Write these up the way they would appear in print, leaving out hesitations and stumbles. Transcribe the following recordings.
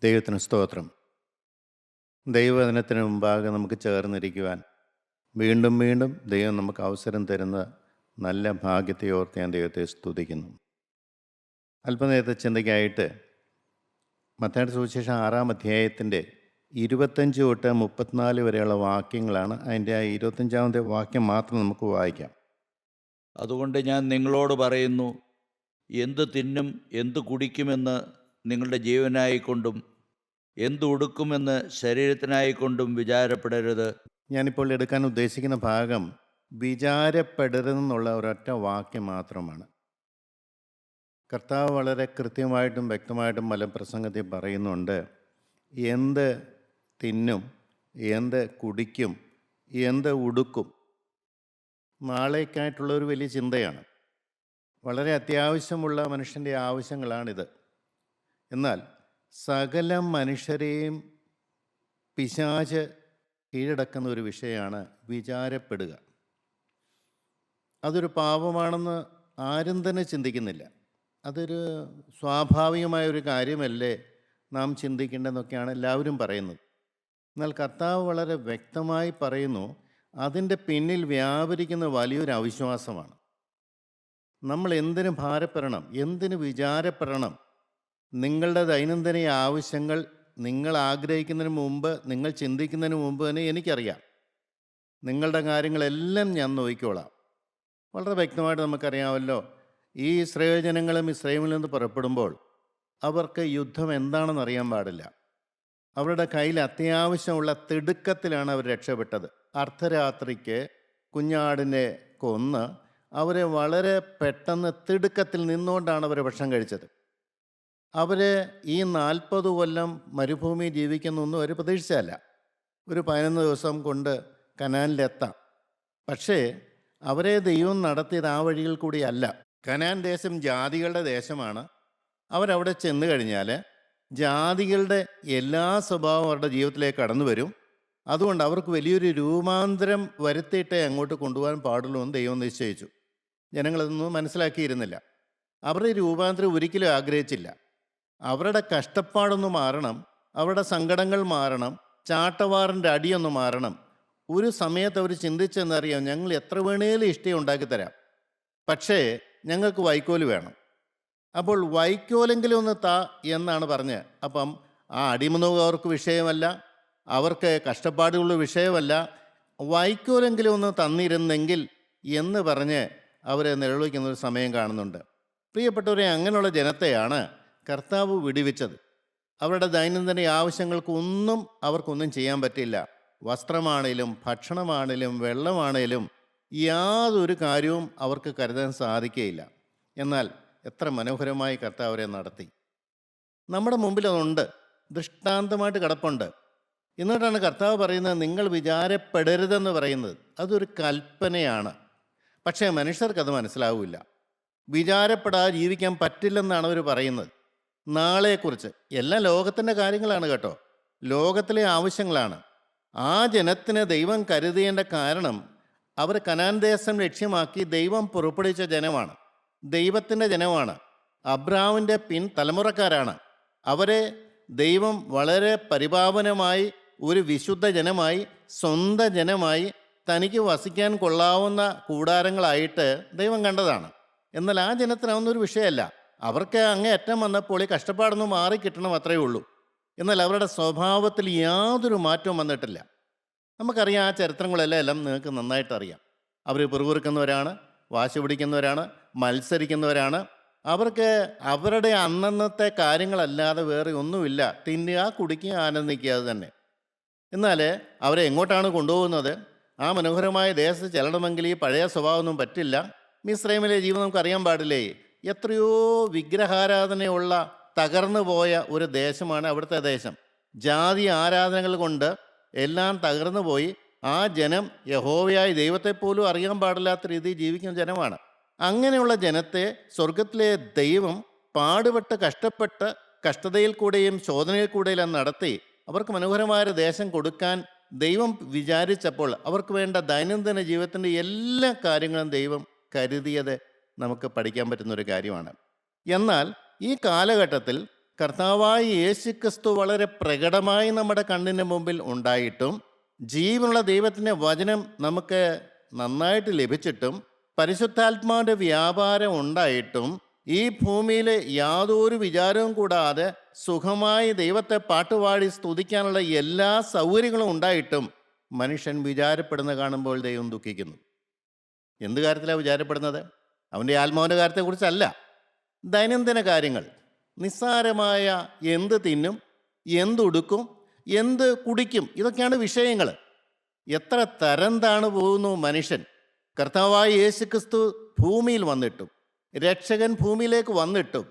ദൈവത്തിന് സ്തോത്രം. ദൈവവചനത്തിന് മുമ്പാകെ നമുക്ക് ചേർന്നിരിക്കുവാൻ വീണ്ടും വീണ്ടും ദൈവം നമുക്ക് അവസരം തരുന്ന നല്ല ഭാഗ്യത്തെ ഓർത്ത് ഞാൻ ദൈവത്തെ സ്തുതിക്കുന്നു. അല്പനേരത്തെ ചിന്തയ്ക്കായിട്ട് മത്തായിയുടെ സുവിശേഷം 6-ാം അധ്യായത്തിൻ്റെ 25 തൊട്ട് 34 വരെയുള്ള വാക്യങ്ങളാണ്. അതിൻ്റെ ആ 25-ാമത്തെ വാക്യം മാത്രം നമുക്ക് വായിക്കാം. അതുകൊണ്ട് ഞാൻ നിങ്ങളോട് പറയുന്നു, എന്ത് തിന്നും എന്ത് കുടിക്കുമെന്ന് നിങ്ങളുടെ ജീവനായിക്കൊണ്ടും എന്ത് ഉടുക്കുമെന്ന് ശരീരത്തിനായിക്കൊണ്ടും വിചാരപ്പെടരുത്. ഞാനിപ്പോൾ എടുക്കാൻ ഉദ്ദേശിക്കുന്ന ഭാഗം വിചാരപ്പെടരുതെന്നുള്ള ഒരൊറ്റ വാക്യം മാത്രമാണ്. കർത്താവ് വളരെ കൃത്യമായിട്ടും വ്യക്തമായിട്ടും മലപ്രസംഗത്തിൽ പറയുന്നുണ്ട്, എന്ത് തിന്നും എന്ത് കുടിക്കും എന്ത് ഉടുക്കും. നാളേക്കായിട്ടുള്ളൊരു വലിയ ചിന്തയാണ്. വളരെ അത്യാവശ്യമുള്ള മനുഷ്യൻ്റെ ആവശ്യങ്ങളാണിത്. എന്നാൽ സകല മനുഷ്യരെയും പിശാച് കീഴടക്കുന്ന ഒരു വിഷയമാണ് വിചാരപ്പെടുക. അതൊരു പാപമാണെന്ന് ആരും തന്നെ ചിന്തിക്കുന്നില്ല. അതൊരു സ്വാഭാവികമായൊരു കാര്യമല്ലേ നാം ചിന്തിക്കേണ്ടതെന്നൊക്കെയാണ് എല്ലാവരും പറയുന്നത്. എന്നാൽ കർത്താവ് വളരെ വ്യക്തമായി പറയുന്നു, അതിൻ്റെ പിന്നിൽ വ്യാപരിക്കുന്ന വലിയൊരു അവിശ്വാസമാണ്. നമ്മൾ എന്തിനു ഭാരപ്പെടണം, എന്തിനു വിചാരപ്പെടണം? നിങ്ങളുടെ ദൈനംദിന ആവശ്യങ്ങൾ നിങ്ങൾ ആഗ്രഹിക്കുന്നതിന് മുമ്പ്, നിങ്ങൾ ചിന്തിക്കുന്നതിന് മുമ്പ് തന്നെ എനിക്കറിയാം. നിങ്ങളുടെ കാര്യങ്ങളെല്ലാം ഞാൻ നോക്കിക്കോളാം. വളരെ വ്യക്തമായിട്ട് നമുക്കറിയാമല്ലോ, ഈ ഇസ്രായേൽ ജനങ്ങളും ഇസ്രായേലിൽ നിന്ന് പുറപ്പെടുമ്പോൾ അവർക്ക് യുദ്ധം എന്താണെന്ന് അറിയാൻ പാടില്ല. അവരുടെ കയ്യിൽ അത്യാവശ്യമുള്ള തിടുക്കത്തിലാണ് അവർ രക്ഷപ്പെട്ടത്. അർദ്ധരാത്രിക്ക് കുഞ്ഞാടിനെ കൊന്ന് അവരെ വളരെ പെട്ടെന്ന് തിടുക്കത്തിൽ നിന്നുകൊണ്ടാണ് അവർ ഭക്ഷണം കഴിച്ചത്. അവർ ഈ 40 കൊല്ലം മരുഭൂമി ജീവിക്കുന്നൊന്നും അവർ പ്രതീക്ഷിച്ചല്ല. ഒരു 11 ദിവസം കൊണ്ട് കനാനിലെത്താം. പക്ഷേ അവരെ ദൈവം നടത്തിയത് ആ വഴിയിൽ കൂടിയല്ല. കനാൻ ദേശം ജാതികളുടെ ദേശമാണ്. അവരവിടെ ചെന്ന് കഴിഞ്ഞാൽ ജാതികളുടെ എല്ലാ സ്വഭാവം അവരുടെ ജീവിതത്തിലേക്ക് കടന്നു വരും. അതുകൊണ്ട് അവർക്ക് വലിയൊരു രൂപാന്തരം വരുത്തിയിട്ടേ അങ്ങോട്ട് കൊണ്ടുപോകാൻ പാടുള്ളൂ എന്ന് ദൈവം നിശ്ചയിച്ചു. ജനങ്ങളതൊന്നും മനസ്സിലാക്കിയിരുന്നില്ല. അവരുടെ രൂപാന്തരം ഒരിക്കലും ആഗ്രഹിച്ചില്ല. അവരുടെ കഷ്ടപ്പാടൊന്ന് മാറണം, അവരുടെ സങ്കടങ്ങൾ മാറണം, ചാട്ടവാറിൻ്റെ അടിയൊന്ന് മാറണം. ഒരു സമയത്ത് അവർ ചിന്തിച്ചെന്നറിയാം, ഞങ്ങൾ എത്ര വേണേലും ഇഷ്ടം ഉണ്ടാക്കിത്തരാം, പക്ഷേ ഞങ്ങൾക്ക് വൈക്കോല് വേണം. അപ്പോൾ വൈക്കോലെങ്കിലും ഒന്ന് താ എന്നാണ് പറഞ്ഞ്. അപ്പം ആ അടിമനോവ് അവർക്ക് വിഷയമല്ല, അവർക്ക് കഷ്ടപ്പാടുള്ള വിഷയമല്ല. വൈക്കോലെങ്കിലും ഒന്ന് തന്നിരുന്നെങ്കിൽ എന്ന് പറഞ്ഞ് അവരെ നിലവിളിക്കുന്നൊരു സമയം കാണുന്നുണ്ട്. പ്രിയപ്പെട്ടവരെ, അങ്ങനെയുള്ള ജനത്തെയാണ് കർത്താവ് വിടുവിച്ചത്. അവരുടെ ദൈനംദിന ആവശ്യങ്ങൾക്കൊന്നും അവർക്കൊന്നും ചെയ്യാൻ പറ്റില്ല. വസ്ത്രമാണേലും ഭക്ഷണമാണേലും വെള്ളമാണേലും യാതൊരു കാര്യവും അവർക്ക് കരുതാൻ സാധിക്കുകയില്ല. എന്നാൽ എത്ര മനോഹരമായി കർത്താവ് അവരെ നടത്തി. നമ്മുടെ മുമ്പിൽ അതുണ്ട്, ദൃഷ്ടാന്തമായിട്ട് കിടപ്പുണ്ട്. എന്നിട്ടാണ് കർത്താവ് പറയുന്നത്, നിങ്ങൾ വിചാരപ്പെടരുതെന്ന് പറയുന്നത്. അതൊരു കൽപ്പനയാണ്. പക്ഷേ മനുഷ്യർക്കത് മനസ്സിലാവില്ല. വിചാരപ്പെടാതെ ജീവിക്കാൻ പറ്റില്ലെന്നാണ് അവർ പറയുന്നത്. നാളെക്കുറിച്ച് എല്ലാം ലോകത്തിൻ്റെ കാര്യങ്ങളാണ് കേട്ടോ, ലോകത്തിലെ ആവശ്യങ്ങളാണ്. ആ ജനത്തിന് ദൈവം കരുതേണ്ട കാരണം അവർ കനാൻ ദേശം ലക്ഷ്യമാക്കി ദൈവം പുറപ്പെടുവിച്ച ജനമാണ്, ദൈവത്തിൻ്റെ ജനമാണ്, അബ്രാമിൻ്റെ തലമുറക്കാരാണ്. അവരെ ദൈവം വളരെ പരിപാവനമായി ഒരു വിശുദ്ധ ജനമായി, സ്വന്തം ജനമായി, തനിക്ക് വസിക്കാൻ കൊള്ളാവുന്ന കൂടാരങ്ങളായിട്ട് ദൈവം കണ്ടതാണ്. എന്നാൽ ആ ജനത്തിന് അതൊന്നൊരു വിഷയമല്ല. അവർക്ക് അങ്ങേയറ്റം വന്നപ്പോൾ ഈ കഷ്ടപ്പാടൊന്നും മാറിക്കിട്ടണം, അത്രയേ ഉള്ളൂ. എന്നാൽ അവരുടെ സ്വഭാവത്തിൽ യാതൊരു മാറ്റവും വന്നിട്ടില്ല. നമുക്കറിയാം, ആ ചരിത്രങ്ങളെല്ലാം നിങ്ങൾക്ക് നന്നായിട്ടറിയാം. അവർ പിറുപിറുക്കുന്നവരാണ്, വാശി പിടിക്കുന്നവരാണ്, മത്സരിക്കുന്നവരാണ്. അവർക്ക് അവരുടെ അന്നന്നത്തെ കാര്യങ്ങളല്ലാതെ വേറെ ഒന്നുമില്ല. തിന്നുക, കുടിക്കുക, ആനന്ദിക്കുക, അത് തന്നെ. എന്നാൽ അവരെ എങ്ങോട്ടാണ് കൊണ്ടുപോകുന്നത്? ആ മനോഹരമായ ദേശത്ത് ചെല്ലണമെങ്കിൽ ഈ പഴയ സ്വഭാവമൊന്നും പറ്റില്ല. മിസ്രൈമിലെ ജീവിതം നമുക്കറിയാൻ പാടില്ലേ? എത്രയോ വിഗ്രഹാരാധനയുള്ള തകർന്നു പോയ ഒരു ദേശമാണ് അവിടുത്തെ ദേശം. ജാതി ആരാധനകൾ കൊണ്ട് എല്ലാം തകർന്നു പോയി. ആ ജനം യഹോവയായ ദൈവത്തെപ്പോലും അറിയാൻ പാടില്ലാത്ത രീതിയിൽ ജീവിക്കുന്ന ജനമാണ്. അങ്ങനെയുള്ള ജനത്തെ സ്വർഗത്തിലെ ദൈവം പാടുപെട്ട് കഷ്ടപ്പെട്ട് കഷ്ടതയിൽ കൂടെയും ശോധനയിൽ കൂടെയും നടത്തി അവർക്ക് മനോഹരമായ ദേശം കൊടുക്കാൻ ദൈവം വിചാരിച്ചപ്പോൾ അവർക്ക് വേണ്ട ദൈനംദിന ജീവിതത്തിൻ്റെ എല്ലാ കാര്യങ്ങളും ദൈവം കരുതിയത് നമുക്ക് പഠിക്കാൻ പറ്റുന്നൊരു കാര്യമാണ്. എന്നാൽ ഈ കാലഘട്ടത്തിൽ കർത്താവായ യേശുക്രിസ്തു വളരെ പ്രകടമായി നമ്മുടെ കണ്ണിന് മുമ്പിൽ ഉണ്ടായിട്ടും, ജീവനുള്ള ദൈവത്തിൻ്റെ വചനം നമുക്ക് നന്നായിട്ട് ലഭിച്ചിട്ടും, പരിശുദ്ധാത്മാവിൻ്റെ വ്യാപാരം ഉണ്ടായിട്ടും, ഈ ഭൂമിയിൽ യാതൊരു വിചാരവും കൂടാതെ സുഖമായി ദൈവത്തെ പാട്ടുപാടി സ്തുതിക്കാനുള്ള എല്ലാ സൗകര്യങ്ങളും ഉണ്ടായിട്ടും മനുഷ്യൻ വിചാരപ്പെടുന്ന കാണുമ്പോൾ ദൈവം ദുഃഖിക്കുന്നു. എന്ത് കാര്യത്തിലാണ് വിചാരപ്പെടുന്നത്? അവൻ്റെ ആത്മാവിൻ്റെ കാര്യത്തെക്കുറിച്ചല്ല. ദൈനംദിന കാര്യങ്ങൾ, നിസ്സാരമായ എന്ത് തിന്നും, എന്തുടുക്കും, എന്ത് കുടിക്കും, ഇതൊക്കെയാണ് വിഷയങ്ങൾ. എത്ര തരം താണു പോകുന്നു മനുഷ്യൻ. കർത്താവായ യേശുക്രിസ്തു ഭൂമിയിൽ വന്നിട്ടും, രക്ഷകൻ ഭൂമിയിലേക്ക് വന്നിട്ടും,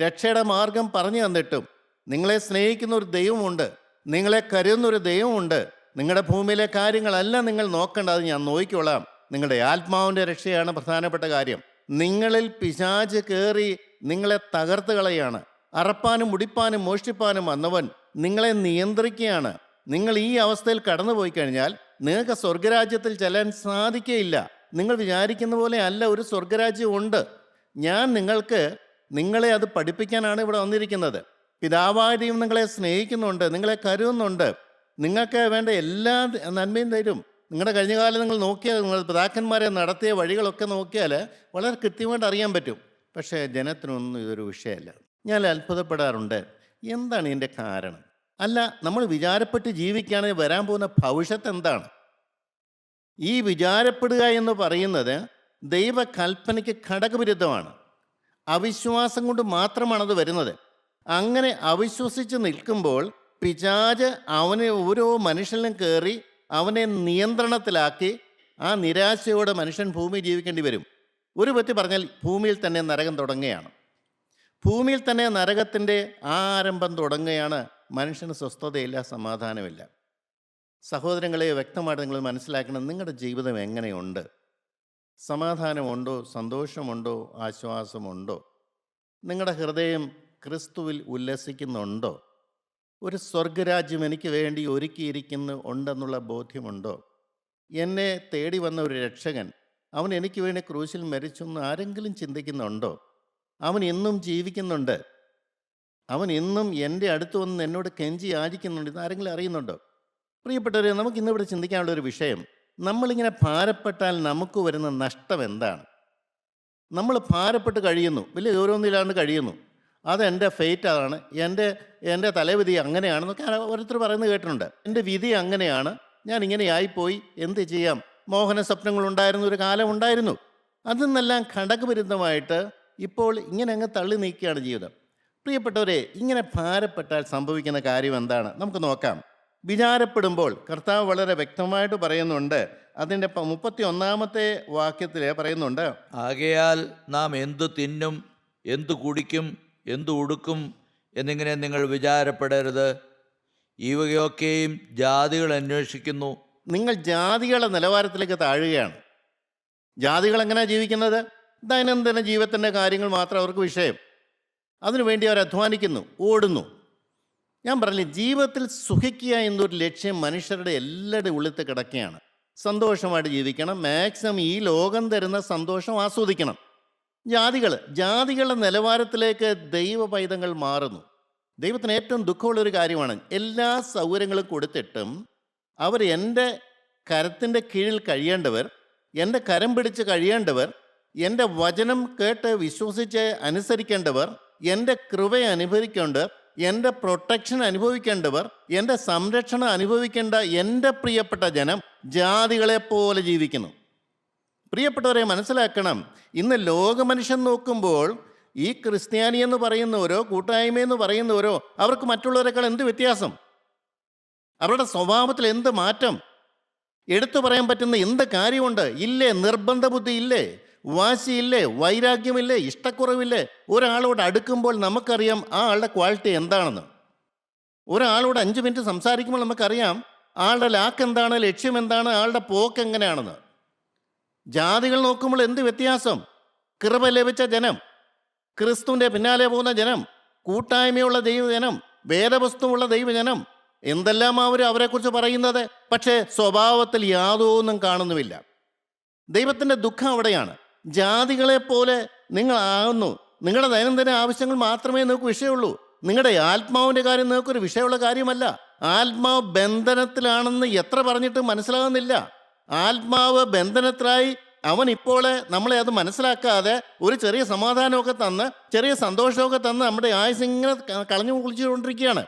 രക്ഷയുടെ മാർഗം പറഞ്ഞു തന്നിട്ടും, നിങ്ങളെ സ്നേഹിക്കുന്ന ഒരു ദൈവമുണ്ട്, നിങ്ങളെ കരുതുന്നൊരു ദൈവമുണ്ട്, നിങ്ങളുടെ ഭൂമിയിലെ കാര്യങ്ങളെല്ലാം നിങ്ങൾ നോക്കേണ്ട, അത് ഞാൻ നോക്കിക്കൊള്ളാം, നിങ്ങളുടെ ആത്മാവിൻ്റെ രക്ഷയാണ് പ്രധാനപ്പെട്ട കാര്യം. നിങ്ങളിൽ പിശാച് കയറി നിങ്ങളെ തകർത്ത് കളയാണ്. അറപ്പാനും മുടിപ്പാനും മോഷ്ടിപ്പാനും വന്നവൻ നിങ്ങളെ നിയന്ത്രിക്കുകയാണ്. നിങ്ങൾ ഈ അവസ്ഥയിൽ കടന്നുപോയി കഴിഞ്ഞാൽ നിങ്ങൾക്ക് സ്വർഗരാജ്യത്തിൽ ചെല്ലാൻ സാധിക്കുകയില്ല. നിങ്ങൾ വിചാരിക്കുന്ന പോലെ അല്ല ഒരു സ്വർഗരാജ്യം ഉണ്ട്. ഞാൻ നിങ്ങളെ അത് പഠിപ്പിക്കാനാണ് ഇവിടെ വന്നിരിക്കുന്നത്. പിതാവായ ദൈവം നിങ്ങളെ സ്നേഹിക്കുന്നുണ്ട്, നിങ്ങളെ കരുതുന്നുണ്ട്, നിങ്ങൾക്ക് വേണ്ട എല്ലാ നന്മയും തരും. നിങ്ങളുടെ കഴിഞ്ഞ കാലം നിങ്ങൾ നോക്കിയാൽ, നിങ്ങൾ പിതാക്കന്മാരെ നടത്തിയ വഴികളൊക്കെ നോക്കിയാൽ വളരെ കൃത്യമായിട്ട് അറിയാൻ പറ്റും. പക്ഷേ ജനത്തിനൊന്നും ഇതൊരു വിഷയമല്ല. ഞാൻ അത്ഭുതപ്പെടാറുണ്ട്, എന്താണ് ഇതിൻ്റെ കാരണം? അല്ല, നമ്മൾ വിചാരപ്പെട്ട് ജീവിക്കുകയാണെങ്കിൽ വരാൻ പോകുന്ന ഭവിഷ്യത്ത് എന്താണ്? ഈ വിചാരപ്പെടുക എന്ന് പറയുന്നത് ദൈവകൽപ്പനയ്ക്ക് ഘടകവിരുദ്ധമാണ്. അവിശ്വാസം കൊണ്ട് മാത്രമാണത് വരുന്നത്. അങ്ങനെ അവിശ്വസിച്ച് നിൽക്കുമ്പോൾ പിശാച് അവനെ ഓരോ മനുഷ്യനിലും കയറി അവനെ നിയന്ത്രണത്തിലാക്കി ആ നിരാശയോടെ മനുഷ്യൻ ഭൂമി ജീവിക്കേണ്ടി വരും. ഒരു പറ്റി പറഞ്ഞാൽ ഭൂമിയിൽ തന്നെ നരകം തുടങ്ങുകയാണ്. ഭൂമിയിൽ തന്നെ നരകത്തിൻ്റെ ആരംഭം തുടങ്ങുകയാണ്. മനുഷ്യന് സ്വസ്ഥതയില്ല, സമാധാനമില്ല. സഹോദരങ്ങളെ, വ്യക്തമായിട്ട് നിങ്ങൾ മനസ്സിലാക്കണം, നിങ്ങളുടെ ജീവിതം എങ്ങനെയുണ്ട്? സമാധാനമുണ്ടോ? സന്തോഷമുണ്ടോ? ആശ്വാസമുണ്ടോ? നിങ്ങളുടെ ഹൃദയം ക്രിസ്തുവിൽ ഉല്ലസിക്കുന്നുണ്ടോ? ഒരു സ്വർഗരാജ്യം എനിക്ക് വേണ്ടി ഒരുക്കിയിരിക്കുന്നു ഉണ്ടെന്നുള്ള ബോധ്യമുണ്ടോ? എന്നെ തേടി വന്ന ഒരു രക്ഷകൻ, അവൻ എനിക്ക് വേണ്ടി ക്രൂശിൽ മരിച്ചെന്ന് ആരെങ്കിലും ചിന്തിക്കുന്നുണ്ടോ? അവൻ ഇന്നും ജീവിക്കുന്നുണ്ട്. അവൻ ഇന്നും എൻ്റെ അടുത്ത് വന്ന് എന്നോട് കെഞ്ചി യാചിക്കുന്നുണ്ട്. ഇത് ആരെങ്കിലും അറിയുന്നുണ്ടോ? പ്രിയപ്പെട്ടവരെ, നമുക്കിന്നിവിടെ ചിന്തിക്കാനുള്ളൊരു വിഷയം, നമ്മളിങ്ങനെ ഭാരപ്പെട്ടാൽ നമുക്ക് വരുന്ന നഷ്ടം എന്താണ്? നമ്മൾ ഭാരപ്പെട്ട് കഴിയുന്നു, വലിയ ഓരോന്നില്ലാണ്ട് കഴിയുന്നു. അതെൻ്റെ ഫെയ്റ്റ്, അതാണ് എൻ്റെ തലവിധി, അങ്ങനെയാണെന്നൊക്കെ ഓരോരുത്തർ പറയുന്നത് കേട്ടിട്ടുണ്ട്. എൻ്റെ വിധി അങ്ങനെയാണ്, ഞാൻ ഇങ്ങനെയായിപ്പോയി, എന്ത് ചെയ്യാം? മോഹന സ്വപ്നങ്ങളുണ്ടായിരുന്ന ഒരു കാലം ഉണ്ടായിരുന്നു. അതിൽ നിന്നെല്ലാം ഘടകവിരുദ്ധമായിട്ട് ഇപ്പോൾ ഇങ്ങനെ അങ്ങ് തള്ളി നീക്കുകയാണ് ജീവിതം. പ്രിയപ്പെട്ടവരെ, ഇങ്ങനെ ഭാരപ്പെട്ടാൽ സംഭവിക്കുന്ന കാര്യം എന്താണ്? നമുക്ക് നോക്കാം. വിചാരപ്പെടുമ്പോൾ കർത്താവ് വളരെ വ്യക്തമായിട്ട് പറയുന്നുണ്ട്. അതിൻ്റെ 31-ാമത്തെ വാക്യത്തിൽ പറയുന്നുണ്ട്, ആകയാൽ നാം എന്തു തിന്നും, എന്തു കുടിക്കും, എന്തു ഉടുക്കും എന്നിങ്ങനെ നിങ്ങൾ വിചാരപ്പെടരുത്. ഇവയൊക്കെയും ജാതികൾ അന്വേഷിക്കുന്നു. നിങ്ങൾ ജാതികളുടെ നിലവാരത്തിലേക്ക് താഴുകയാണ്. ജാതികൾ എങ്ങനെയാണ് ജീവിക്കുന്നത്? ദൈനംദിന ജീവിതത്തിൻ്റെ കാര്യങ്ങൾ മാത്രം അവർക്ക് വിഷയം. അതിനുവേണ്ടി അവർ അധ്വാനിക്കുന്നു, ഓടുന്നു. ഞാൻ പറഞ്ഞില്ലേ, ജീവിതത്തിൽ സുഖിക്കുക എന്നൊരു ലക്ഷ്യം മനുഷ്യരുടെ എല്ലാവരുടെ ഉള്ളിൽ കിടക്കുകയാണ്. സന്തോഷമായിട്ട് ജീവിക്കണം, മാക്സിമം ഈ ലോകം തരുന്ന സന്തോഷം ആസ്വദിക്കണം. ജാതികളുടെ നിലവാരത്തിലേക്ക് ദൈവ പൈതങ്ങൾ മാറുന്നു. ദൈവത്തിന് ഏറ്റവും ദുഃഖമുള്ളൊരു കാര്യമാണ്, എല്ലാ സൗകര്യങ്ങളും കൊടുത്തിട്ടും അവർ എൻ്റെ കരത്തിൻ്റെ കീഴിൽ കഴിയേണ്ടവർ, എൻ്റെ കരം പിടിച്ച് കഴിയേണ്ടവർ, എൻ്റെ വചനം കേട്ട് വിശ്വസിച്ച് അനുസരിക്കേണ്ടവർ, എൻ്റെ കൃപയെ അനുഭവിക്കേണ്ടവർ, എൻ്റെ പ്രൊട്ടക്ഷൻ അനുഭവിക്കേണ്ടവർ, എൻ്റെ സംരക്ഷണം അനുഭവിക്കേണ്ട എൻ്റെ പ്രിയപ്പെട്ട ജനം ജാതികളെപ്പോലെ ജീവിക്കുന്നു. പ്രിയപ്പെട്ടവരെ, മനസ്സിലാക്കണം, ഇന്ന് ലോകമനുഷ്യൻ നോക്കുമ്പോൾ ഈ ക്രിസ്ത്യാനി എന്ന് പറയുന്നവരോ കൂട്ടായ്മയെന്ന് പറയുന്നവരോ അവർക്ക് മറ്റുള്ളവരെക്കാൾ എന്ത് വ്യത്യാസം? അവരുടെ സ്വഭാവത്തിൽ എന്ത് മാറ്റം? എടുത്തു പറയാൻ പറ്റുന്ന എന്ത് കാര്യമുണ്ട്? ഇല്ലേ? നിർബന്ധ ബുദ്ധി ഇല്ലേ? വാശിയില്ലേ? വൈരാഗ്യമില്ലേ? ഇഷ്ടക്കുറവില്ലേ? ഒരാളോട് അടുക്കുമ്പോൾ നമുക്കറിയാം ആ ആളുടെ ക്വാളിറ്റി എന്താണെന്ന്. ഒരാളോട് 5 മിനിറ്റ് സംസാരിക്കുമ്പോൾ നമുക്കറിയാം ആളുടെ ലാക്ക് എന്താണ്, ലക്ഷ്യം എന്താണ്, ആളുടെ പോക്ക് എങ്ങനെയാണെന്ന്. ജാതികൾ നോക്കുമ്പോൾ എന്ത് വ്യത്യാസം? കൃപ ലഭിച്ച ജനം, ക്രിസ്തുവിൻ്റെ പിന്നാലെ പോകുന്ന ജനം, കൂട്ടായ്മയുള്ള ദൈവജനം, വേദവസ്തുവുള്ള ദൈവജനം, എന്തെല്ലാം അവരെക്കുറിച്ച് പറയുന്നത്. പക്ഷേ സ്വഭാവത്തിൽ യാതൊന്നും കാണുന്നുമില്ല. ദൈവത്തിൻ്റെ ദുഃഖം അവിടെയാണ്. ജാതികളെപ്പോലെ നിങ്ങൾ ആകുന്നു. നിങ്ങളുടെ ദൈനംദിന ആവശ്യങ്ങൾ മാത്രമേ നിങ്ങൾക്ക് വിഷയമുള്ളൂ. നിങ്ങളുടെ ആത്മാവിൻ്റെ കാര്യം നിങ്ങൾക്കൊരു വിഷയമുള്ള കാര്യമല്ല. ആത്മാവ് ബന്ധനത്തിലാണെന്ന് എത്ര പറഞ്ഞിട്ട് മനസ്സിലാകുന്നില്ല. ആത്മാവ് ബന്ധനത്തിലായി അവൻ ഇപ്പോൾ നമ്മളെ അത് മനസ്സിലാക്കാതെ ഒരു ചെറിയ സമാധാനമൊക്കെ തന്ന് ചെറിയ സന്തോഷമൊക്കെ തന്ന് നമ്മുടെ ആയുസ് ഇങ്ങനെ കളഞ്ഞു കുളിച്ചുകൊണ്ടിരിക്കുകയാണ്.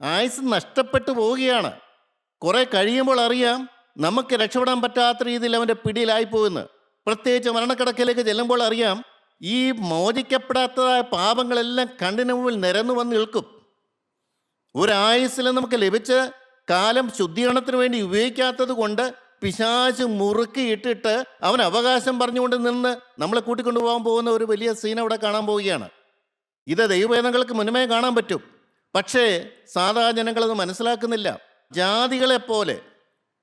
ആയുസ് നഷ്ടപ്പെട്ടു പോവുകയാണ്. കുറെ കഴിയുമ്പോൾ അറിയാം നമുക്ക് രക്ഷപ്പെടാൻ പറ്റാത്ത രീതിയിൽ അവൻ്റെ പിടിയിലായി പോകുന്നു. പ്രത്യേകിച്ച് മരണക്കിടക്കയിലേക്ക് ചെല്ലുമ്പോൾ അറിയാം ഈ മോചിക്കപ്പെടാത്തതായ പാപങ്ങളെല്ലാം കണ്ണിന് മുമ്പിൽ നിരന്നു വന്ന് നിൽക്കും. ഒരായുസ്സിൽ നമുക്ക് ലഭിച്ച കാലം ശുദ്ധീകരണത്തിന് വേണ്ടി ഉപയോഗിക്കാത്തത് കൊണ്ട് പിശാച് മുറുക്കിയിട്ടിട്ട് അവൻ അവകാശം പറഞ്ഞുകൊണ്ട് നിന്ന് നമ്മളെ കൂട്ടിക്കൊണ്ടുപോകാൻ പോകുന്ന ഒരു വലിയ സീൻ അവിടെ കാണാൻ പോവുകയാണ്. ഇത് ദൈവവേദങ്ങൾക്ക് മുന്നമേ കാണാൻ പറ്റും. പക്ഷേ സാധാ ജനങ്ങളത് മനസ്സിലാക്കുന്നില്ല. ജാതികളെപ്പോലെ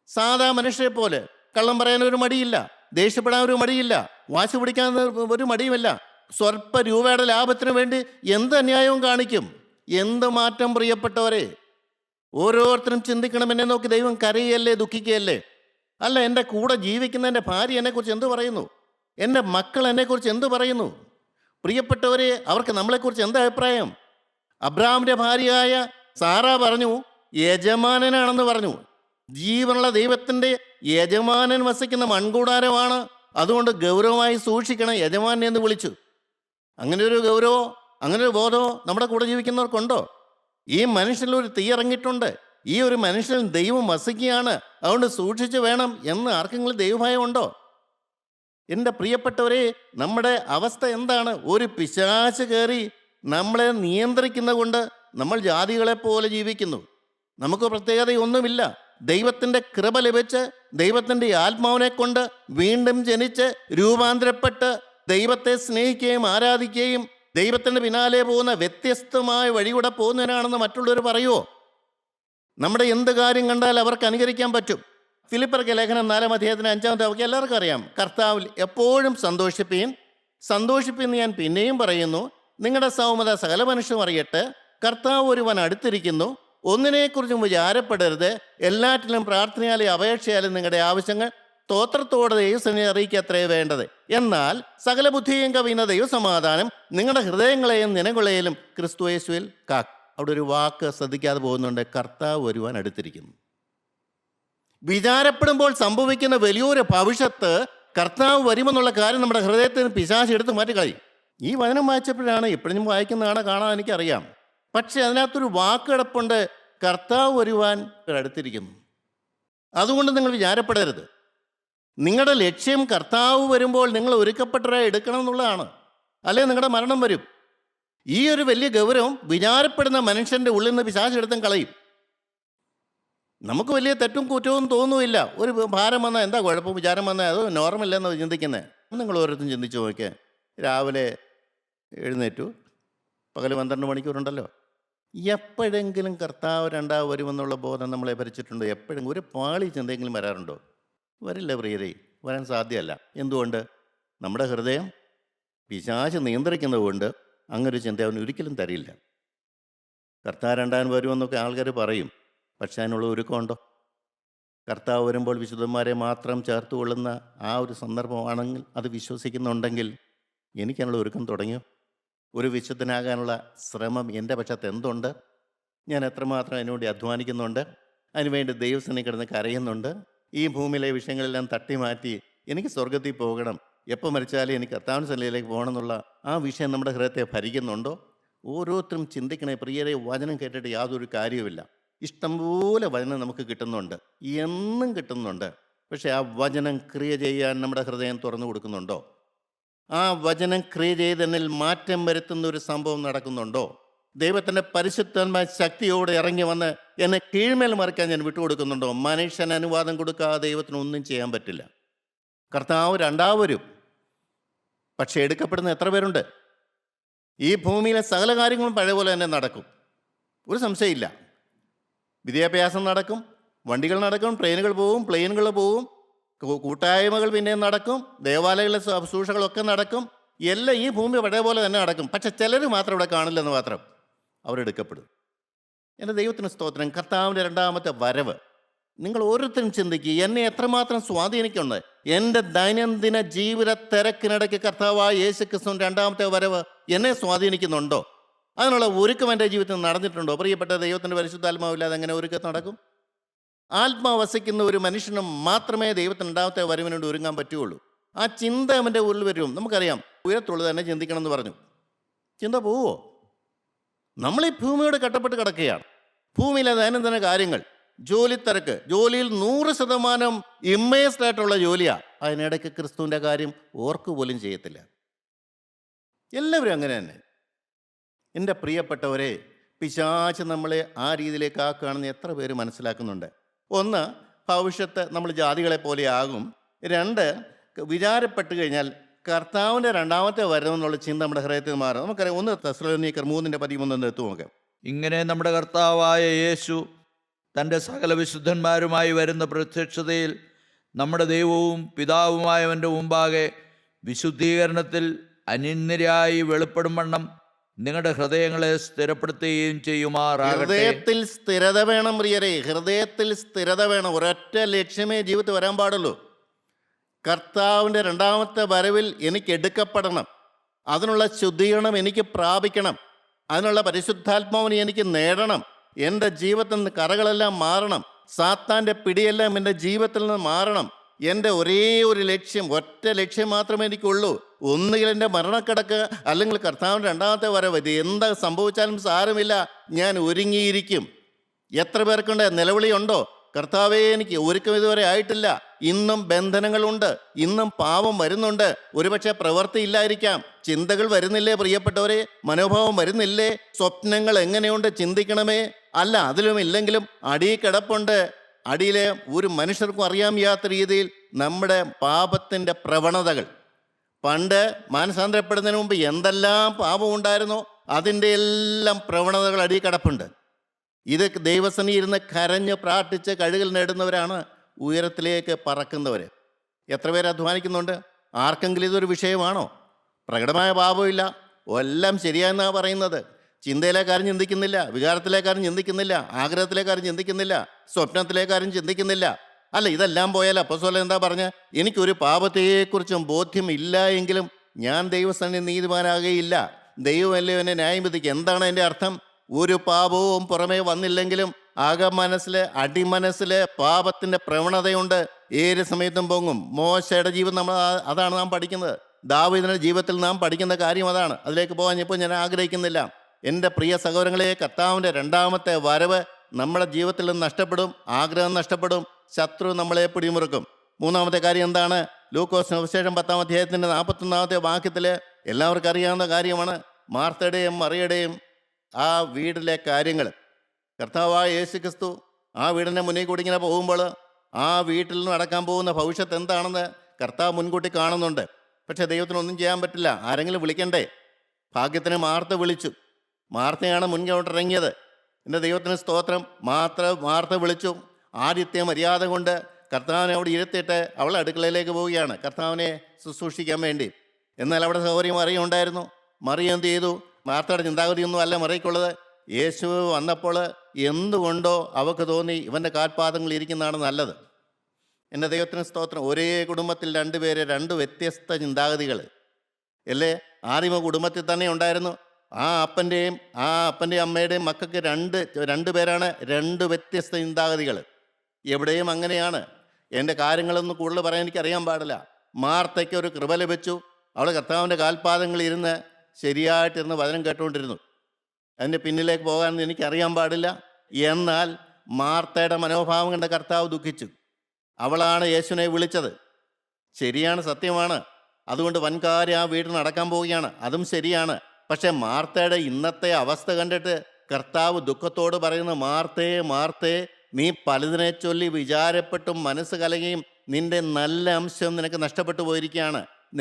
സാധാ മനുഷ്യരെ പോലെ കള്ളം പറയാനൊരു മടിയില്ല, ദേഷ്യപ്പെടാൻ ഒരു മടിയില്ല, വാശി പിടിക്കാൻ ഒരു മടിയുമില്ല. സ്വല്പ രൂപയുടെ ലാഭത്തിന് വേണ്ടി എന്ത് അന്യായവും കാണിക്കും. എന്ത് മാറ്റം പ്രിയപ്പെട്ടവരെ, ഓരോരുത്തരും ചിന്തിക്കണം. എന്നെ നോക്കി ദൈവം കരയല്ലേ, ദുഃഖിക്കുകയല്ലേ? അല്ല, എൻ്റെ കൂടെ ജീവിക്കുന്ന എൻ്റെ ഭാര്യ എന്നെക്കുറിച്ച് എന്ത് പറയുന്നു? എൻ്റെ മക്കൾ എന്നെക്കുറിച്ച് എന്ത് പറയുന്നു? പ്രിയപ്പെട്ടവരെ, അവർക്ക് നമ്മളെക്കുറിച്ച് എന്താ അഭിപ്രായം? അബ്രാഹാമിൻ്റെ ഭാര്യയായ സാറ പറഞ്ഞു യജമാനനാണെന്ന് പറഞ്ഞു. ജീവനുള്ള ദൈവത്തിൻ്റെ യജമാനൻ വസിക്കുന്ന മൺകൂടാരമാണ്, അതുകൊണ്ട് ഗൗരവമായി സൂക്ഷിക്കണം യജമാനെ എന്ന് വിളിച്ചു. അങ്ങനെ ഒരു ഗൗരവോ അങ്ങനെ ഒരു ബോധമോ നമ്മുടെ കൂടെ ജീവിക്കുന്നവർക്കുണ്ടോ? ഈ മനുഷ്യനിൽ ഒരു തീ ഇറങ്ങിയിട്ടുണ്ട്. ഈ ഒരു മനുഷ്യൻ ദൈവം വസിക്കുകയാണ്, അതുകൊണ്ട് സൂക്ഷിച്ച് വേണം എന്ന് ആർക്കെങ്കിലും ദൈവഭയം ഉണ്ടോ? എൻ്റെ പ്രിയപ്പെട്ടവരെ, നമ്മുടെ അവസ്ഥ എന്താണ്? ഒരു പിശാച് കയറി നമ്മളെ നിയന്ത്രിക്കുന്നത് കൊണ്ട് നമ്മൾ ജാതികളെപ്പോലെ ജീവിക്കുന്നു. നമുക്ക് പ്രത്യേകതയൊന്നുമില്ല. ദൈവത്തിൻ്റെ കൃപ ലഭിച്ച് ദൈവത്തിൻ്റെ ആത്മാവിനെ കൊണ്ട് വീണ്ടും ജനിച്ച് രൂപാന്തരപ്പെട്ട് ദൈവത്തെ സ്നേഹിക്കുകയും ആരാധിക്കുകയും ദൈവത്തിൻ്റെ പിന്നാലെ പോകുന്ന വ്യത്യസ്തമായ വഴികൂടെ പോകുന്നവനാണെന്ന് മറ്റുള്ളവർ പറയുമോ? നമ്മുടെ എന്ത് കാര്യം കണ്ടാൽ അവർക്ക് അനുകരിക്കാൻ പറ്റും. ഫിലിപ്പർക്ക് ലേഖനം 4-ാം അധ്യായത്തിന് 5-ാമത്തെ വാക്യം എല്ലാവർക്കും അറിയാം. കർത്താവിൽ എപ്പോഴും സന്തോഷിപ്പീൻ. സന്തോഷിപ്പീൻ ഞാൻ പിന്നെയും പറയുന്നു, നിങ്ങളുടെ സൗമ്യത സകല മനുഷ്യരും അറിയട്ടെ. കർത്താവ് ഒരുവൻ അടുത്തിരിക്കുന്നു. ഒന്നിനെക്കുറിച്ചും വിചാരപ്പെടരുത്. എല്ലാറ്റിലും പ്രാർത്ഥനയാലും അപേക്ഷയാലും നിങ്ങളുടെ ആവശ്യങ്ങൾ സ്തോത്രത്തോടെ ദൈവസന്നിധിയിൽ അറിയിക്കത്രേ വേണ്ടത്. എന്നാൽ സകല ബുദ്ധിയും കവിയുന്ന ദൈവസമാധാനം നിങ്ങളുടെ ഹൃദയങ്ങളെയും നിലകളെയും ക്രിസ്തു യേശുവിൽ കാക്കും. അവിടെ ഒരു വാക്ക് ശ്രദ്ധിക്കാതെ പോകുന്നുണ്ട്. കർത്താവ് ഒരുവൻ അടുത്തിരിക്കുന്നു. വിചാരപ്പെടുമ്പോൾ സംഭവിക്കുന്ന വലിയൊരു ഭവിഷ്യത്ത് കർത്താവ് വരുമെന്നുള്ള കാര്യം നമ്മുടെ ഹൃദയത്തിന് പിശാച് എടുത്ത് മാറ്റിക്കളയും. ഈ വചനം വായിച്ചപ്പോഴാണ്, എപ്പോഴും വായിക്കുന്നതാണ് കാണാൻ എനിക്കറിയാം. പക്ഷെ അതിനകത്തൊരു വാക്ക് കിടപ്പുണ്ട്, കർത്താവ് വരുവാൻ അടുത്തിരിക്കുന്നു. അതുകൊണ്ട് നിങ്ങൾ വിചാരപ്പെടരുത്. നിങ്ങളുടെ ലക്ഷ്യം കർത്താവ് വരുമ്പോൾ നിങ്ങൾ ഒരുക്കപ്പെട്ടവരായി എടുക്കണം എന്നുള്ളതാണ്. അല്ലെങ്കിൽ നിങ്ങളുടെ മരണം വരും. ഈ ഒരു വലിയ ഗൗരവം വിചാരപ്പെടുന്ന മനുഷ്യൻ്റെ ഉള്ളിൽ നിന്ന് പിശാചെടുത്തും കളയും. നമുക്ക് വലിയ തെറ്റും കുറ്റവും തോന്നുമില്ല. ഒരു ഭാരം വന്നാൽ എന്താ കുഴപ്പം, വിചാരം വന്നാൽ അത് നോർമല്ലെന്ന് ചിന്തിക്കുന്നത്. നിങ്ങൾ ഓരോരുത്തരും ചിന്തിച്ചു നോക്കിയാൽ, രാവിലെ എഴുന്നേറ്റു, പകൽ 12 മണിക്കൂറുണ്ടല്ലോ. എപ്പോഴെങ്കിലും കർത്താവ് രണ്ടാവ് വരുമെന്നുള്ള ബോധം നമ്മളെ ഭരിച്ചിട്ടുണ്ടോ? എപ്പോഴും ഒരു പാളി ചിന്തയെങ്കിലും വരാറുണ്ടോ? വരില്ല പ്രിയരേ, വരാൻ സാധ്യമല്ല. എന്തുകൊണ്ട്? നമ്മുടെ ഹൃദയം പിശാച് നിയന്ത്രിക്കുന്നത് കൊണ്ട് അങ്ങനൊരു ചിന്ത അവൻ ഒരിക്കലും തരില്ല. കർത്താവ് രണ്ടാം വരുമെന്നൊക്കെ ആൾക്കാർ പറയും, പക്ഷെ അതിനുള്ള ഒരുക്കമുണ്ടോ? കർത്താവ് വരുമ്പോൾ വിശുദ്ധന്മാരെ മാത്രം ചേർത്ത് കൊള്ളുന്ന ആ ഒരു സന്ദർഭമാണെങ്കിൽ, അത് വിശ്വസിക്കുന്നുണ്ടെങ്കിൽ എനിക്കതിനുള്ള ഒരുക്കം തുടങ്ങിയോ? ഒരു വിശുദ്ധനാകാനുള്ള ശ്രമം എൻ്റെ പക്ഷത്ത് എന്തുണ്ട്? ഞാൻ എത്രമാത്രം അതിനുവേണ്ടി അധ്വാനിക്കുന്നുണ്ട്? അതിനുവേണ്ടി ദൈവസന്നിധിയിൽ കിടന്ന് കരയുന്നുണ്ട്? ഈ ഭൂമിയിലെ വിഷയങ്ങളെല്ലാം തട്ടി മാറ്റി എനിക്ക് സ്വർഗത്തിൽ പോകണം, എപ്പോൾ മരിച്ചാലും എനിക്ക് കർത്താവിൻ്റെ സന്നിധിയിലേക്ക് പോകണം എന്നുള്ള ആ വിഷയം നമ്മുടെ ഹൃദയത്തെ ഭരിക്കുന്നുണ്ടോ? ഓരോരുത്തരും ചിന്തിക്കണേ പ്രിയരെ. വചനം കേട്ടിട്ട് യാതൊരു കാര്യവുമില്ല. ഇഷ്ടംപോലെ വചനം നമുക്ക് കിട്ടുന്നുണ്ട്, എന്നും കിട്ടുന്നുണ്ട്. പക്ഷെ ആ വചനം ക്രിയ ചെയ്യാൻ നമ്മുടെ ഹൃദയം തുറന്നു കൊടുക്കുന്നുണ്ടോ? ആ വചനം ക്രിയ ചെയ്തെന്നിൽ മാറ്റം വരുത്തുന്ന ഒരു സംഭവം നടക്കുന്നുണ്ടോ? ദൈവത്തിൻ്റെ പരിശുദ്ധമായ ശക്തിയോടെ ഇറങ്ങി വന്ന് എന്നെ കീഴ്മേൽ മറിക്കാൻ ഞാൻ വിട്ടുകൊടുക്കുന്നുണ്ടോ? മനുഷ്യന് അനുവാദം കൊടുക്കാതെ ദൈവത്തിന് ഒന്നും ചെയ്യാൻ പറ്റില്ല. കർത്താവ് രണ്ടാവ് വരും. പക്ഷെ എടുക്കപ്പെടുന്ന എത്ര പേരുണ്ട്? ഈ ഭൂമിയിലെ സകല കാര്യങ്ങളും പഴയ പോലെ തന്നെ നടക്കും, ഒരു സംശയമില്ല. വിദ്യാഭ്യാസം നടക്കും, വണ്ടികൾ നടക്കും, ട്രെയിനുകൾ പോവും, പ്ലെയിനുകൾ പോവും, കൂട്ടായ്മകൾ പിന്നെയും നടക്കും, ദേവാലയങ്ങളിലെ ശുശ്രൂഷകളൊക്കെ നടക്കും. എല്ലാം ഈ ഭൂമി പഴയ പോലെ തന്നെ നടക്കും. പക്ഷെ ചിലർ മാത്രം ഇവിടെ കാണില്ലെന്ന് മാത്രം. അവരെടുക്കപ്പെടും. എൻ്റെ ദൈവത്തിന് സ്തോത്രം. കർത്താവിൻ്റെ രണ്ടാമത്തെ വരവ് നിങ്ങൾ ഓരോരുത്തരും ചിന്തിക്കുക, എന്നെ എത്രമാത്രം സ്വാധീനിക്കുന്നുണ്ട്. എൻ്റെ ദൈനംദിന ജീവിത തിരക്കിനിടയ്ക്ക് കർത്താവായ യേശു ക്രിസ്തുവിൻ്റെ രണ്ടാമത്തെ വരവ് എന്നെ സ്വാധീനിക്കുന്നുണ്ടോ? അതിനുള്ള ഒരുക്കം എൻ്റെ ജീവിതത്തിൽ നടന്നിട്ടുണ്ടോ? പ്രിയപ്പെട്ട ദൈവത്തിൻ്റെ പരിശുദ്ധാത്മാവില്ലാതെ അങ്ങനെ ഒരുക്കം നടക്കും? ആത്മാവ് വസിക്കുന്ന ഒരു മനുഷ്യനും മാത്രമേ ദൈവത്തിന് രണ്ടാമത്തെ വരവിനോട് ഒരുങ്ങാൻ പറ്റുകയുള്ളൂ. ആ ചിന്ത അവൻ്റെ ഉള്ളിൽ വരും. നമുക്കറിയാം, ഉയരത്തുള്ളത് തന്നെ ചിന്തിക്കണം എന്ന് പറഞ്ഞു. ചിന്ത പോവോ? നമ്മൾ ഈ ഭൂമിയോട് കട്ടപ്പെട്ട് കിടക്കുകയാണ്. ഭൂമിയിലെ ദൈനംദിന കാര്യങ്ങൾ, ജോലി തിരക്ക്, ജോലിയിൽ 100% ഇമ്മേസ്ഡ് ആയിട്ടുള്ള ജോലിയാണ്. അതിനിടയ്ക്ക് ക്രിസ്തുവിൻ്റെ കാര്യം ഓർക്കുപോലും ചെയ്യത്തില്ല. എല്ലാവരും അങ്ങനെ തന്നെ. എൻ്റെ പ്രിയപ്പെട്ടവരെ, പിശാച് നമ്മളെ ആ രീതിയിലേക്ക് ആക്കുകയാണെന്ന് എത്ര പേര് മനസ്സിലാക്കുന്നുണ്ട്? ഒന്ന്, ഭവിഷ്യത്ത് നമ്മൾ ജാതികളെ പോലെ ആകും. രണ്ട്, വിചാരപ്പെട്ട് കഴിഞ്ഞാൽ കർത്താവിൻ്റെ രണ്ടാമത്തെ വരവെന്നുള്ള ചിന്ത നമ്മുടെ ഹൃദയത്തിൽ മാറും. നമുക്കറിയാം, 1 തെസ്സലോനിക്കർ 3:13 എത്തും നോക്കാം. ഇങ്ങനെ നമ്മുടെ കർത്താവായ യേശു തൻ്റെ സകല വിശുദ്ധന്മാരുമായി വരുന്ന പ്രത്യക്ഷതയിൽ നമ്മുടെ ദൈവവും പിതാവുമായവൻ്റെ മുമ്പാകെ വിശുദ്ധീകരണത്തിൽ അനിന്യരായി വെളിപ്പെടും വണ്ണം നിങ്ങളുടെ ഹൃദയങ്ങളെ സ്ഥിരപ്പെടുത്തുകയും ചെയ്യുമാറാകട്ടെ. ഹൃദയത്തിൽ സ്ഥിരത വേണം പ്രിയരെ, ഹൃദയത്തിൽ സ്ഥിരത വേണം. ഒരൊറ്റ ലക്ഷ്യമേ ജീവിതത്തിൽ വരാൻ പാടുള്ളൂ. കർത്താവിൻ്റെ രണ്ടാമത്തെ വരവിൽ എനിക്ക് എടുക്കപ്പെടണം. അതിനുള്ള ശുദ്ധീകരണം എനിക്ക് പ്രാപിക്കണം. അതിനുള്ള പരിശുദ്ധാത്മാവിനെ എനിക്ക് നേടണം. എൻ്റെ ജീവിതത്തിൽ നിന്ന് കറകളെല്ലാം മാറണം. സാത്താൻ്റെ പിടിയെല്ലാം എൻ്റെ ജീവിതത്തിൽ നിന്ന് മാറണം. എൻ്റെ ഒരേ ഒരു ലക്ഷ്യം, ഒറ്റ ലക്ഷ്യം മാത്രമേ എനിക്കുള്ളൂ. ഒന്നുകിൽ എൻ്റെ മരണക്കിടക്ക്, അല്ലെങ്കിൽ കർത്താവിൻ്റെ രണ്ടാമത്തെ വരവ്. ഇത് എന്താ സംഭവിച്ചാലും സാരമില്ല, ഞാൻ ഒരുങ്ങിയിരിക്കും. എത്ര പേർക്കുണ്ട് നിലവിളിയുണ്ടോ? കർത്താവേ, എനിക്ക് ഒരുക്കം ഇതുവരെ ആയിട്ടില്ല. ഇന്നും ബന്ധനങ്ങളുണ്ട്, ഇന്നും പാപം വരുന്നുണ്ട്. ഒരുപക്ഷെ പ്രവൃത്തി ഇല്ലായിരിക്കാം, ചിന്തകൾ വരുന്നില്ലേ പ്രിയപ്പെട്ടവരെ? മനോഭാവം വരുന്നില്ലേ? സ്വപ്നങ്ങൾ എങ്ങനെയുണ്ട് ചിന്തിക്കണമേ. അല്ല, അതിലും ഇല്ലെങ്കിലും അടിയിൽ കിടപ്പുണ്ട്. അടിയിലെ ഒരു മനുഷ്യർക്കും അറിയാൻ വയ്യാത്ത രീതിയിൽ നമ്മുടെ പാപത്തിൻ്റെ പ്രവണതകൾ. പണ്ട് മാനസാന്തരപ്പെടുന്നതിന് മുമ്പ് എന്തെല്ലാം പാപം ഉണ്ടായിരുന്നോ അതിൻ്റെ എല്ലാം പ്രവണതകൾ അടിയിൽ കിടപ്പുണ്ട്. ഇത് ദൈവസന്നിധിയിൽ ഇരുന്ന് കരഞ്ഞ് പ്രാർത്ഥിച്ച് കഴുകൽ നേടുന്നവരാണ് ഉയരത്തിലേക്ക് പറക്കുന്നവർ. എത്ര പേര് അധ്വാനിക്കുന്നുണ്ട്? ആർക്കെങ്കിലും ഇതൊരു വിഷയമാണോ? പ്രകടമായ പാപമില്ല, എല്ലാം ശരിയായെന്നാണ് പറയുന്നത്. ചിന്തയിലേക്കാരും ചിന്തിക്കുന്നില്ല, വികാരത്തിലേക്കാരും ചിന്തിക്കുന്നില്ല, ആഗ്രഹത്തിലേക്കാരും ചിന്തിക്കുന്നില്ല, സ്വപ്നത്തിലേക്കാരും ചിന്തിക്കുന്നില്ല. അല്ല, ഇതെല്ലാം പോയാൽ അപ്പോസ്തലൻ എന്താ പറഞ്ഞ? എനിക്കൊരു പാപത്തെക്കുറിച്ചും ബോധ്യം ഇല്ല എങ്കിലും ഞാൻ ദൈവസന്നിധിയിൽ നീതിമാനാകുകയില്ല, ദൈവമല്ലേ എന്നെ ന്യായം വിധിക്കുക. എന്താണ് എൻ്റെ അർത്ഥം? ഒരു പാപവും പുറമേ വന്നില്ലെങ്കിലും അകമനസ്സിൽ, അടിമനസ്സിൽ പാപത്തിൻ്റെ പ്രവണതയുണ്ട്. ഏത് സമയത്തും പൊങ്ങും. മോശയുടെ ജീവിതം അതാണ് നാം പഠിക്കുന്നത്. ദാവീദിന്റെ ജീവിതത്തിൽ നാം പഠിക്കുന്ന കാര്യം അതാണ്. അതിലേക്ക് പോകാൻ ഇപ്പോൾ ഞാൻ ആഗ്രഹിക്കുന്നില്ല. എൻ്റെ പ്രിയ സഹോദരങ്ങളെ, കർത്താവിൻ്റെ രണ്ടാമത്തെ വരവ് നമ്മുടെ ജീവിതത്തിൽ നിന്ന് നഷ്ടപ്പെടും. ആഗ്രഹം നഷ്ടപ്പെടും. ശത്രു നമ്മളെ പിടിമുറുക്കും. മൂന്നാമത്തെ കാര്യം എന്താണ്? ലൂക്കോസ് സുവിശേഷം 10-ാം 41 വാക്യത്തിൽ എല്ലാവർക്കും അറിയാവുന്ന കാര്യമാണ്. മാർത്തയുടെയും മറിയയുടെയും ആ വീട്ടിലെ കാര്യങ്ങൾ. കർത്താവായ യേശു ക്രിസ്തു ആ വീടിൻ്റെ മുന്നിൽ കൂടി ഇങ്ങനെ പോകുമ്പോൾ ആ വീട്ടിൽ നിന്ന് നടക്കാൻ പോകുന്ന ഭവിഷ്യത്ത് എന്താണെന്ന് കർത്താവ് മുൻകൂട്ടി കാണുന്നുണ്ട്. പക്ഷേ ദൈവത്തിനൊന്നും ചെയ്യാൻ പറ്റില്ല. ആരെങ്കിലും വിളിക്കണ്ടേ? ഭാഗ്യത്തിന് മാർത്ത വിളിച്ചു. മാർത്തയാണ് മുൻകോട്ടിറങ്ങിയത്. എൻ്റെ ദൈവത്തിന് സ്തോത്രം. മാർത്ത വിളിച്ചു. ആദ്യത്തെ മര്യാദ കൊണ്ട് കർത്താവിനെ അവിടെ ഇരുത്തിയിട്ട് അവൾ അടുക്കളയിലേക്ക് പോവുകയാണ് കർത്താവിനെ ശുശ്രൂഷിക്കാൻ വേണ്ടി. എന്നാൽ അവിടെ സൗകര്യം മറിയ ഉണ്ടായിരുന്നു. മറിയ എന്ത് ചെയ്തു? മാർത്തയുടെ ചിന്താഗതിയൊന്നും അല്ല മറിയക്കുള്ളത്. യേശു വന്നപ്പോൾ എന്തുകൊണ്ടോ അവൾക്ക് തോന്നി ഇവൻ്റെ കാൽപാദങ്ങൾ ഇരിക്കുന്നതാണ് നല്ലത്. എൻ്റെ ദൈവത്തിന് സ്തോത്രം. ഒരേ കുടുംബത്തിൽ 2 പേര്, 2 വ്യത്യസ്ത ചിന്താഗതികൾ അല്ലേ? ആദിമ കുടുംബത്തിൽ തന്നെ ഉണ്ടായിരുന്നു. ആ അപ്പൻ്റെയും അമ്മയുടെയും മക്കൾക്ക് 2 പേരാണ്, 2 വ്യത്യസ്ത ചിന്താഗതികൾ. എവിടെയും അങ്ങനെയാണ്. എൻ്റെ കാര്യങ്ങളൊന്നും കൂടുതൽ പറയാൻ എനിക്കറിയാൻ പാടില്ല. മാർത്തയ്ക്ക് ഒരു കൃപ ലഭിച്ചു. അവൾ കർത്താവിൻ്റെ കാൽപാദങ്ങളിൽ ഇരുന്ന് ശരിയായിട്ടിരുന്ന് വചനം കേട്ടുകൊണ്ടിരുന്നു. അതിൻ്റെ പിന്നിലേക്ക് പോകാമെന്ന് എനിക്കറിയാൻ പാടില്ല. എന്നാൽ മാർത്തയുടെ മനോഭാവം കണ്ട കർത്താവ് ദുഃഖിച്ചു. അവളാണ് യേശുവിനെ വിളിച്ചത്. ശരിയാണ്, സത്യമാണ്. അതുകൊണ്ട് വൻകാര്യം ആ വീട്ടിൽ നടക്കാൻ പോവുകയാണ്. അതും ശരിയാണ്. പക്ഷെ മാർത്തയുടെ ഇന്നത്തെ അവസ്ഥ കണ്ടിട്ട് കർത്താവ് ദുഃഖത്തോട് പറയുന്നു, മാർത്തേ മാർത്തേ, നീ പലതിനെ ചൊല്ലി വിചാരപ്പെട്ടും മനസ്സ് കലങ്ങിയും നിന്റെ നല്ല അംശം നിനക്ക് നഷ്ടപ്പെട്ടു പോയിരിക്കുകയാണ്.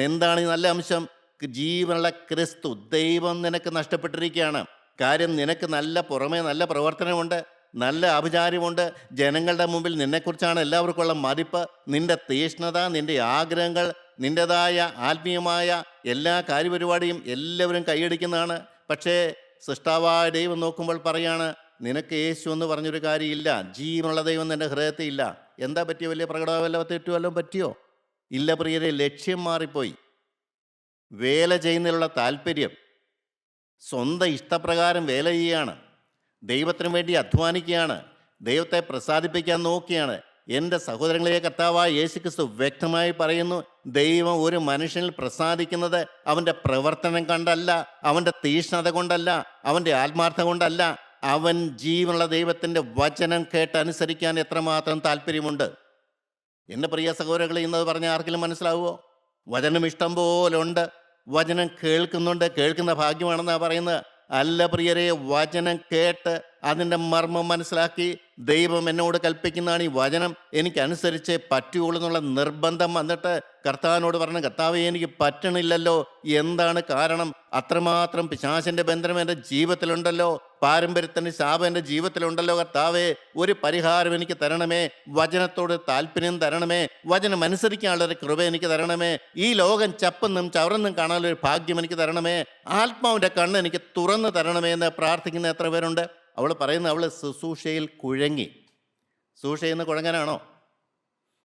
എന്താണ് ഈ നല്ല അംശം? ജീവനുള്ള ക്രിസ്തു, ദൈവം നിനക്ക് നഷ്ടപ്പെട്ടിരിക്കുകയാണ്. കാര്യം, നിനക്ക് പുറമേ നല്ല പ്രവർത്തനമുണ്ട്, നല്ല ആഭിചാര്യമുണ്ട്. ജനങ്ങളുടെ മുമ്പിൽ നിന്നെക്കുറിച്ചാണ് എല്ലാവർക്കുള്ള മതിപ്പ്. നിന്റെ തീഷ്ണത, നിന്റെ ആഗ്രഹങ്ങൾ, നിൻ്റെതായ ആത്മീയമായ എല്ലാ കാര്യപരിപാടിയും എല്ലാവരും കൈയടിക്കുന്നതാണ്. പക്ഷേ സൃഷ്ടാവായ ദൈവം നോക്കുമ്പോൾ പറയാണ്, നിനക്ക് യേശു എന്ന് പറഞ്ഞൊരു കാര്യമില്ല. ജീവനുള്ള ദൈവം നിൻ്റെ ഹൃദയത്തിൽ ഇല്ല. എന്താ പറ്റിയോ? വലിയ പ്രകടമല്ലോ, തെറ്റുമല്ലോ പറ്റിയോ? ഇല്ല പ്രിയരെ, ലക്ഷ്യം മാറിപ്പോയി. വേല ചെയ്യുന്നതിലുള്ള താല്പര്യം, സ്വന്തം ഇഷ്ടപ്രകാരം വേല ചെയ്യുകയാണ്, ദൈവത്തിന് വേണ്ടി അധ്വാനിക്കുകയാണ്, ദൈവത്തെ പ്രസാദിപ്പിക്കാൻ നോക്കുകയാണ്. എൻ്റെ സഹോദരങ്ങളെ, കർത്താവായ യേശുക്രിസ്തു വ്യക്തമായി പറയുന്നു, ദൈവം ഒരു മനുഷ്യനിൽ പ്രസാദിക്കുന്നത് അവൻ്റെ പ്രവർത്തനം കണ്ടല്ല, അവൻ്റെ തീഷ്ണത കൊണ്ടല്ല, അവൻ്റെ ആത്മാർത്ഥം കൊണ്ടല്ല. അവൻ ജീവനുള്ള ദൈവത്തിൻ്റെ വചനം കേട്ടനുസരിക്കാൻ എത്രമാത്രം താല്പര്യമുണ്ട്. എൻ്റെ പ്രിയ സഹോദരങ്ങളെ, ഇന്നത് പറഞ്ഞ ആർക്കെങ്കിലും മനസ്സിലാവുമോ? വചനം ഇഷ്ടം പോലെ ഉണ്ട്, വചനം കേൾക്കുന്നുണ്ട്, കേൾക്കുന്ന ഭാഗ്യമാണെന്നാണ് പറയുന്നത്. അല്ല പ്രിയരെ, വചനം കേട്ട് അതിൻ്റെ മർമ്മം മനസ്സിലാക്കി ദൈവം എന്നോട് കൽപ്പിക്കുന്നതാണ് ഈ വചനം, എനിക്കനുസരിച്ചേ പറ്റുള്ളൂ എന്നുള്ള നിർബന്ധം വന്നിട്ട് കർത്താവിനോട് പറഞ്ഞു, കർത്താവേ എനിക്ക് പറ്റണില്ലല്ലോ, എന്താണ് കാരണം? അത്രമാത്രം പിശാചിൻ്റെ ബന്ധനം എൻ്റെ ജീവിതത്തിലുണ്ടല്ലോ, പാരമ്പര്യത്തിൻ്റെ ശാപം എൻ്റെ ജീവിതത്തിലുണ്ടല്ലോ. കർത്താവേ, ഒരു പരിഹാരം എനിക്ക് തരണമേ, വചനത്തോട് താല്പര്യം തരണമേ, വചനം അനുസരിക്കാനുള്ളൊരു കൃപ എനിക്ക് തരണമേ, ഈ ലോകം ചപ്പെന്നും ചവറെന്നും കാണാനുള്ളൊരു ഭാഗ്യം എനിക്ക് തരണമേ, ആത്മാവിൻ്റെ കണ്ണ് എനിക്ക് തുറന്നു തരണമേ എന്ന് പ്രാർത്ഥിക്കുന്ന എത്ര പേരുണ്ട്? അവൾ പറയുന്നത്, അവൾ ശുശ്രൂഷയിൽ കുഴങ്ങി. ശുശ്രൂഷ ചെയ്യുന്ന കുഴങ്ങനാണോ?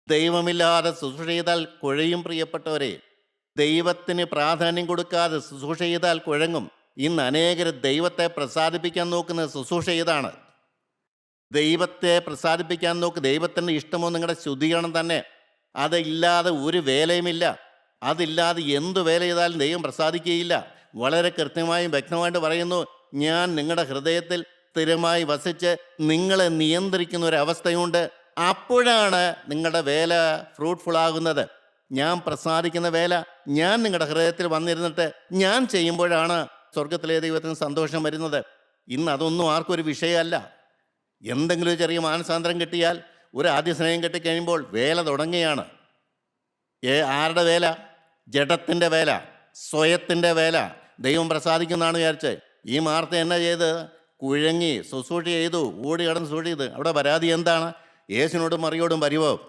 ദൈവമില്ലാതെ ശുശ്രൂഷ ചെയ്താൽ കുഴയും പ്രിയപ്പെട്ടവരെ. ദൈവത്തിന് പ്രാധാന്യം കൊടുക്കാതെ ശുശ്രൂഷ ചെയ്താൽ കുഴങ്ങും. ഇന്ന് അനേകർ ദൈവത്തെ പ്രസാദിപ്പിക്കാൻ നോക്കുന്നത് ശുശ്രൂഷ ചെയ്താണ്. ദൈവത്തെ പ്രസാദിപ്പിക്കാൻ നോക്ക്. ദൈവത്തിൻ്റെ ഇഷ്ടമോ നിങ്ങളുടെ ശുദ്ധീകരണം തന്നെ. അതില്ലാതെ ഒരു വേലയുമില്ല. അതില്ലാതെ എന്തു വേല ചെയ്താലും ദൈവം പ്രസാദിക്കുകയില്ല. വളരെ കൃത്യമായും വ്യക്തമായിട്ട് പറയുന്നു, ഞാൻ നിങ്ങളുടെ ഹൃദയത്തിൽ സ്ഥിരമായി വസിച്ച് നിങ്ങളെ നിയന്ത്രിക്കുന്ന ഒരവസ്ഥയുണ്ട്. അപ്പോഴാണ് നിങ്ങളുടെ വേല ഫ്രൂട്ട്ഫുൾ ആകുന്നത്. ഞാൻ പ്രസാദിക്കുന്ന വേല ഞാൻ നിങ്ങളുടെ ഹൃദയത്തിൽ വന്നിരുന്നിട്ട് ഞാൻ ചെയ്യുമ്പോഴാണ് സ്വർഗത്തിലെ ദൈവത്തിന് സന്തോഷം വരുന്നത്. ഇന്ന് അതൊന്നും ആർക്കും ഒരു വിഷയമല്ല. എന്തെങ്കിലും ഒരു ചെറിയ മാനസാന്തരം കിട്ടിയാൽ, ഒരു ആദ്യ സ്നേഹം കിട്ടിക്കഴിയുമ്പോൾ വേല തുടങ്ങുകയാണ്. ആരുടെ വേല? ജഡത്തിൻ്റെ വേല, സ്വയത്തിൻ്റെ വേല. ദൈവം പ്രസാദിക്കുന്നതാണ് വിചാരിച്ച് ഈ മാർത്ത എന്നാ ചെയ്ത്? കുഴങ്ങി ശുശ്രൂഷ ചെയ്തു, ഓടി കടന്ന് ശുശ്രൂഷ ചെയ്ത്. അവിടെ പരാതി എന്താണ്? യേശുവിനോടും മറിയോടും പരിഭവം.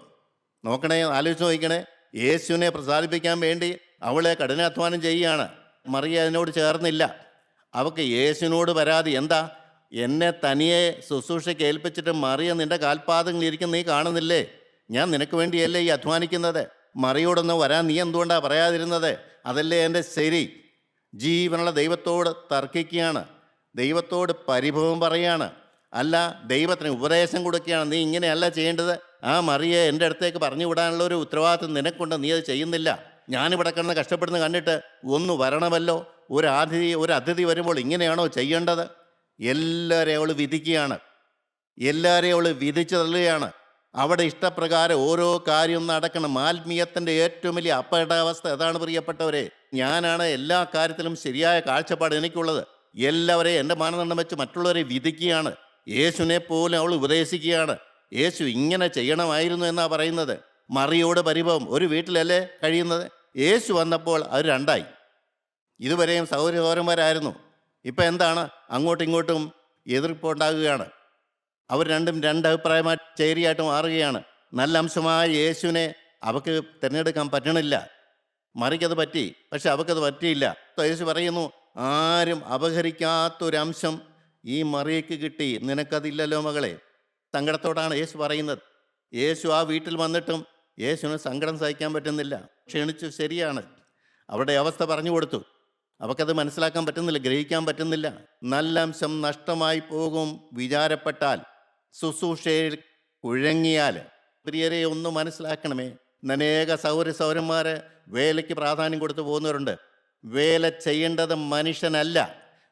നോക്കണേ, ആലോചിച്ച് നോക്കണേ. യേശുവിനെ പ്രസാദിപ്പിക്കാൻ വേണ്ടി അവളെ കഠിനാധ്വാനം ചെയ്യുകയാണ്. മറിയ അതിനോട് ചേർന്നില്ല. അവൾക്ക് യേശുവിനോട് പരാതി എന്താ? എന്നെ തനിയെ ശുശ്രൂഷയ്ക്ക് ഏൽപ്പിച്ചിട്ട് മറിയ നിൻ്റെ കാൽപാദങ്ങളിരിക്കുന്ന നീ കാണുന്നില്ലേ? ഞാൻ നിനക്ക് വേണ്ടിയല്ലേ ഈ അധ്വാനിക്കുന്നത്? മറിയോടൊന്ന് വരാൻ നീ എന്തുകൊണ്ടാണ് പറയാതിരുന്നത്? അതല്ലേ എൻ്റെ ശരി. ജീവനുള്ള ദൈവത്തോട് തർക്കിക്കുകയാണ്, ദൈവത്തോട് പരിഭവം പറയുകയാണ്, അല്ല ദൈവത്തിന് ഉപദേശം കൊടുക്കുകയാണ്. നീ ഇങ്ങനെയല്ല ചെയ്യേണ്ടത്. ആ മറിയെ എൻ്റെ അടുത്തേക്ക് പറഞ്ഞു വിടാനുള്ള ഒരു ഉത്തരവാദിത്വം നിനക്കുണ്ട്, നീ അത് ചെയ്യുന്നില്ല. ഞാനിവിടെ കിടന്ന് കഷ്ടപ്പെടുന്ന കണ്ടിട്ട് ഒന്ന് വരണമല്ലോ. ഒരു അതിഥി വരുമ്പോൾ ഇങ്ങനെയാണോ ചെയ്യേണ്ടത്? എല്ലാവരെയും അവൾ വിധിക്കുകയാണ്, എല്ലാവരെയും അവൾ വിധിച്ചു തള്ളുകയാണ്. അവിടെ ഇഷ്ടപ്രകാരം ഓരോ കാര്യം നടക്കണം. ആത്മീയത്തിൻ്റെ ഏറ്റവും വലിയ അപകടാവസ്ഥ അതാണ് പ്രിയപ്പെട്ടവരെ. ഞാനാണ് എല്ലാ കാര്യത്തിലും ശരിയായ കാഴ്ചപ്പാട് എനിക്കുള്ളത്. എല്ലാവരെയും എൻ്റെ മാനദണ്ഡം വെച്ച് മറ്റുള്ളവരെ വിധിക്കുകയാണ്. യേശുവിനെ പോലും അവൾ ഉപദേശിക്കുകയാണ്. യേശു ഇങ്ങനെ ചെയ്യണമായിരുന്നു എന്നാണ് പറയുന്നത്. മറിയോട് പരിഭവം. ഒരു വീട്ടിലല്ലേ കഴിയുന്നത്? യേശു വന്നപ്പോൾ അത് രണ്ടായി. ഇതുവരെയും സഹോദരന്മാരായിരുന്നു. ഇപ്പം എന്താണ്? അങ്ങോട്ടും ഇങ്ങോട്ടും എതിർപ്പുണ്ടാകുകയാണ്. അവർ രണ്ടും രണ്ടഭിപ്രായമായി ചേരിയായിട്ട് മാറുകയാണ്. നല്ല അംശമായ യേശുവിനെ അവൾക്ക് തിരഞ്ഞെടുക്കാൻ പറ്റണില്ല. മറിക്കത് പറ്റി, പക്ഷെ അവൾക്കത് പറ്റിയില്ല. യേശു പറയുന്നു, ആരും അപഹരിക്കാത്തൊരംശം ഈ മറിയയ്ക്ക് കിട്ടി, നിനക്കതില്ലല്ലോ മകളെ. സങ്കടത്തോടാണ് യേശു പറയുന്നത്. യേശു ആ വീട്ടിൽ വന്നിട്ടും യേശുവിന് സങ്കടം സഹിക്കാൻ പറ്റുന്നില്ല. ക്ഷണിച്ചു, ശരിയാണ്. അവരുടെ അവസ്ഥ പറഞ്ഞു കൊടുത്തു. അവൾക്കത് മനസ്സിലാക്കാൻ പറ്റുന്നില്ല, ഗ്രഹിക്കാൻ പറ്റുന്നില്ല. നല്ല അംശം നഷ്ടമായി പോകും വിചാരപ്പെട്ടാൽ, ശുശ്രൂഷയിൽ കുഴങ്ങിയാൽ. പ്രിയരെ, ഒന്ന് മനസ്സിലാക്കണമേ. അനേക സൗരന്മാർ വേലയ്ക്ക് പ്രാധാന്യം കൊടുത്തു പോകുന്നവരുണ്ട്. വേല ചെയ്യേണ്ടത് മനുഷ്യനല്ല,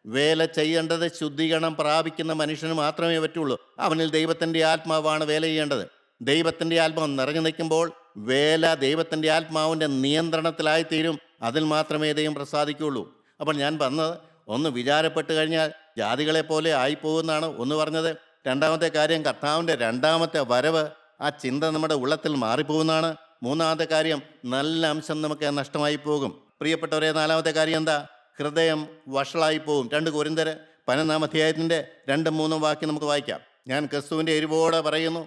വേല ചെയ്യേണ്ടത് ശുദ്ധീകരണം പ്രാപിക്കുന്ന മനുഷ്യന് മാത്രമേ പറ്റുള്ളൂ. അവനിൽ ദൈവത്തിൻ്റെ ആത്മാവാണ് വേല ചെയ്യേണ്ടത്. ദൈവത്തിൻ്റെ ആത്മാവ് നിറഞ്ഞു നിൽക്കുമ്പോൾ വേല ദൈവത്തിൻ്റെ ആത്മാവിൻ്റെ നിയന്ത്രണത്തിലായിത്തീരും. അതിൽ മാത്രമേ ദൈവം പ്രസാദിക്കുകയുള്ളൂ. അപ്പോൾ ഞാൻ വന്നത്, ഒന്ന് വിചാരപ്പെട്ട് കഴിഞ്ഞാൽ ജാതികളെ പോലെ ആയിപ്പോകുമെന്നാണ് ഒന്ന് പറഞ്ഞത്. രണ്ടാമത്തെ കാര്യം, കർത്താവിൻ്റെ രണ്ടാമത്തെ വരവ്, ആ ചിന്ത നമ്മുടെ ഉള്ളത്തിൽ മാറിപ്പോകുന്നതാണ്. മൂന്നാമത്തെ കാര്യം, നല്ല അംശം നമുക്ക് നഷ്ടമായി പോകും. പ്രിയപ്പെട്ടവരെ, നാലാമത്തെ കാര്യം എന്താ? ഹൃദയം വഷളായി പോകും. 2 കൊരിന്ത്യർ 11 അധ്യായത്തിൻ്റെ 2-3 വാക്യം നമുക്ക് വായിക്കാം. ഞാൻ ക്രിസ്തുവിൻ്റെ എരിവോടെ പറയുന്നു,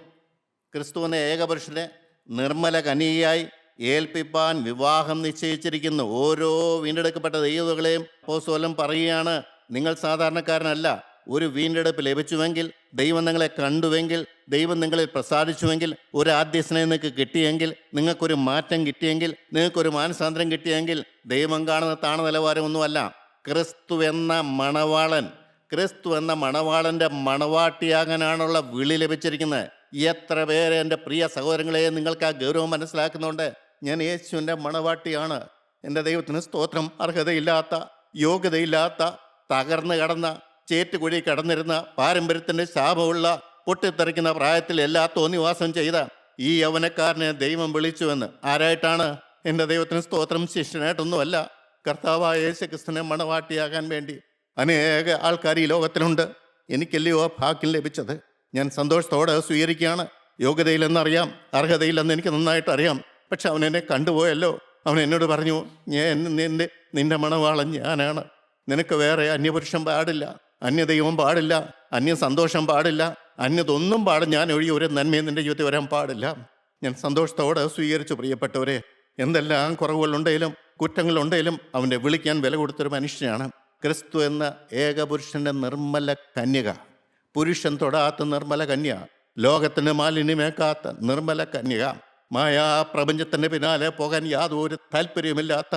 ക്രിസ്തു എന്ന ഏകപുരുഷനെ നിർമ്മല കന്യകയായി ഏൽപ്പിപ്പാൻ വിവാഹം നിശ്ചയിച്ചിരിക്കുന്നു. ഓരോ വീണ്ടെടുക്കപ്പെട്ട ദൈവങ്ങളെയും അപ്പോസ്തലൻ പറയുകയാണ്, നിങ്ങൾ സാധാരണക്കാരനല്ല. ഒരു വീണ്ടെടുപ്പ് ലഭിച്ചുവെങ്കിൽ, ദൈവം നിങ്ങളെ കണ്ടുവെങ്കിൽ, ദൈവം നിങ്ങളിൽ പ്രസാദിച്ചുവെങ്കിൽ, ഒരു ആദ്യ സ്നേഹം നിങ്ങൾക്ക് കിട്ടിയെങ്കിൽ, നിങ്ങൾക്കൊരു മാറ്റം കിട്ടിയെങ്കിൽ, നിങ്ങൾക്കൊരു മാനസാന്തരം കിട്ടിയെങ്കിൽ, ദൈവം കാണുന്ന താണ നിലവാരമൊന്നുമല്ല. ക്രിസ്തു എന്ന മണവാളൻ, ക്രിസ്തു എന്ന മണവാളൻ്റെ മണവാട്ടിയാകാനാണുള്ള വിളി ലഭിച്ചിരിക്കുന്നത്. എത്ര പേര് എൻ്റെ പ്രിയ സഹോദരങ്ങളെ നിങ്ങൾക്ക് ആ ഗൗരവം മനസ്സിലാക്കുന്നുണ്ട്? ഞാൻ യേശുവിൻ്റെ മണവാട്ടിയാണ്. എൻ്റെ ദൈവത്തിന് സ്തോത്രം. അർഹതയില്ലാത്ത, യോഗ്യതയില്ലാത്ത, തകർന്നു കടന്ന, ചേറ്റുകുഴി കടന്നിരുന്ന, പാരമ്പര്യത്തിൻ്റെ ശാപമുള്ള, പൊട്ടിത്തെറിക്കുന്ന പ്രായത്തിൽ എല്ലാ തോന്നിവാസം ചെയ്ത ഈ യൗവനക്കാരനെ ദൈവം വിളിച്ചുവെന്ന്. ആരായിട്ടാണ്? എൻ്റെ ദൈവത്തിന് സ്തോത്രം, ശിഷ്യനായിട്ടൊന്നുമല്ല, കർത്താവായ യേശു ക്രിസ്തുവിനെ മണവാട്ടിയാകാൻ വേണ്ടി. അനേക ആൾക്കാർ ഈ ലോകത്തിലുണ്ട്. എനിക്കല്ലയോ ഭാഗ്യം ലഭിച്ചത്. ഞാൻ സന്തോഷത്തോടെ സ്വീകരിക്കുകയാണ്. യോഗ്യതയില്ലെന്നറിയാം, അർഹതയില്ലെന്ന് എനിക്ക് നന്നായിട്ട് അറിയാം. പക്ഷെ അവൻ എന്നെ കണ്ടുപോയല്ലോ. അവൻ എന്നോട് പറഞ്ഞു, നിന്റെ മണവാളൻ ഞാനാണ്. നിനക്ക് വേറെ അന്യപുരുഷൻ പാടില്ല, അന്യദൈവം പാടില്ല, അന്യ സന്തോഷം പാടില്ല, അന്യതൊന്നും പാടും. ഞാൻ ഒഴികെ ഒരു നന്മയും നിന്റെ ജീവിതത്തിൽ വരാൻ പാടില്ല. ഞാൻ സന്തോഷത്തോടെ സ്വീകരിച്ചു. പ്രിയപ്പെട്ടവരെ, എന്തെല്ലാം കുറവുകളുണ്ടെങ്കിലും കുറ്റങ്ങളുണ്ടെങ്കിലും അവൻ്റെ വിളിക്കാൻ വില കൊടുത്തൊരു മനുഷ്യനാണ് ക്രിസ്തു എന്ന ഏകപുരുഷൻ്റെ നിർമ്മല കന്യക. പുരുഷൻ തൊടാത്ത നിർമ്മല കന്യ, ലോകത്തിന് മാലിന്യമേക്കാത്ത നിർമ്മല കന്യക, മായാ പ്രപഞ്ചത്തിൻ്റെ പിന്നാലെ പോകാൻ യാതൊരു താല്പര്യമില്ലാത്ത,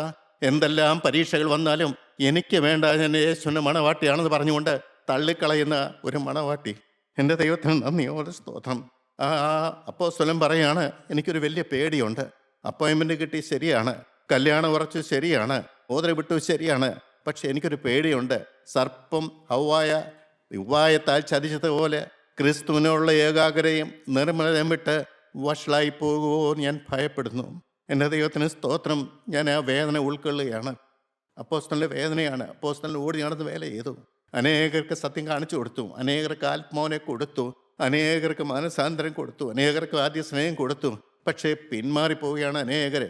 എന്തെല്ലാം പരീക്ഷകൾ വന്നാലും എനിക്ക് വേണ്ട, ഞാൻ യേശുവിൻ്റെ മണവാട്ടിയാണെന്ന് പറഞ്ഞുകൊണ്ട് തള്ളിക്കളയുന്ന ഒരു മണവാട്ടി. എൻ്റെ ദൈവത്തിന് നന്ദിയോടെ സ്തോത്രം. ആ അപ്പോസ്തലൻ പറയാണ്, എനിക്കൊരു വലിയ പേടിയുണ്ട്. അപ്പോയിൻമെൻറ്റ് കിട്ടി ശരിയാണ്, കല്യാണം ഉറച്ചു ശരിയാണ്, ഓതര വിട്ടു ശരിയാണ്, പക്ഷെ എനിക്കൊരു പേടിയുണ്ട്. സർപ്പം ഉപായത്താൽ ചതിച്ചതുപോലെ ക്രിസ്തുവിനുള്ള ഏകാഗ്രതയും നിർമ്മലതയും വിട്ട് വഷളായി പോകുമോ ഞാൻ ഭയപ്പെടുന്നു. എൻ്റെ ദൈവത്തിന് സ്തോത്രം. ഞാൻ ആ വേദന ഉൾക്കൊള്ളുകയാണ്. അപ്പോസ്തലൻ്റെ വേദനയാണ്. അപ്പോസ്തലൻ ഓടി നടന്ന് വേല ചെയ്തു. അനേകർക്ക് സത്യം കാണിച്ചു കൊടുത്തു, അനേകർക്ക് ആത്മാവിനെ കൊടുത്തു, അനേകർക്ക് മനസാന്തരം കൊടുത്തു, അനേകർക്ക് ആദ്യ സ്നേഹം കൊടുത്തു. പക്ഷേ പിന്മാറിപ്പോവുകയാണ് അനേകർ.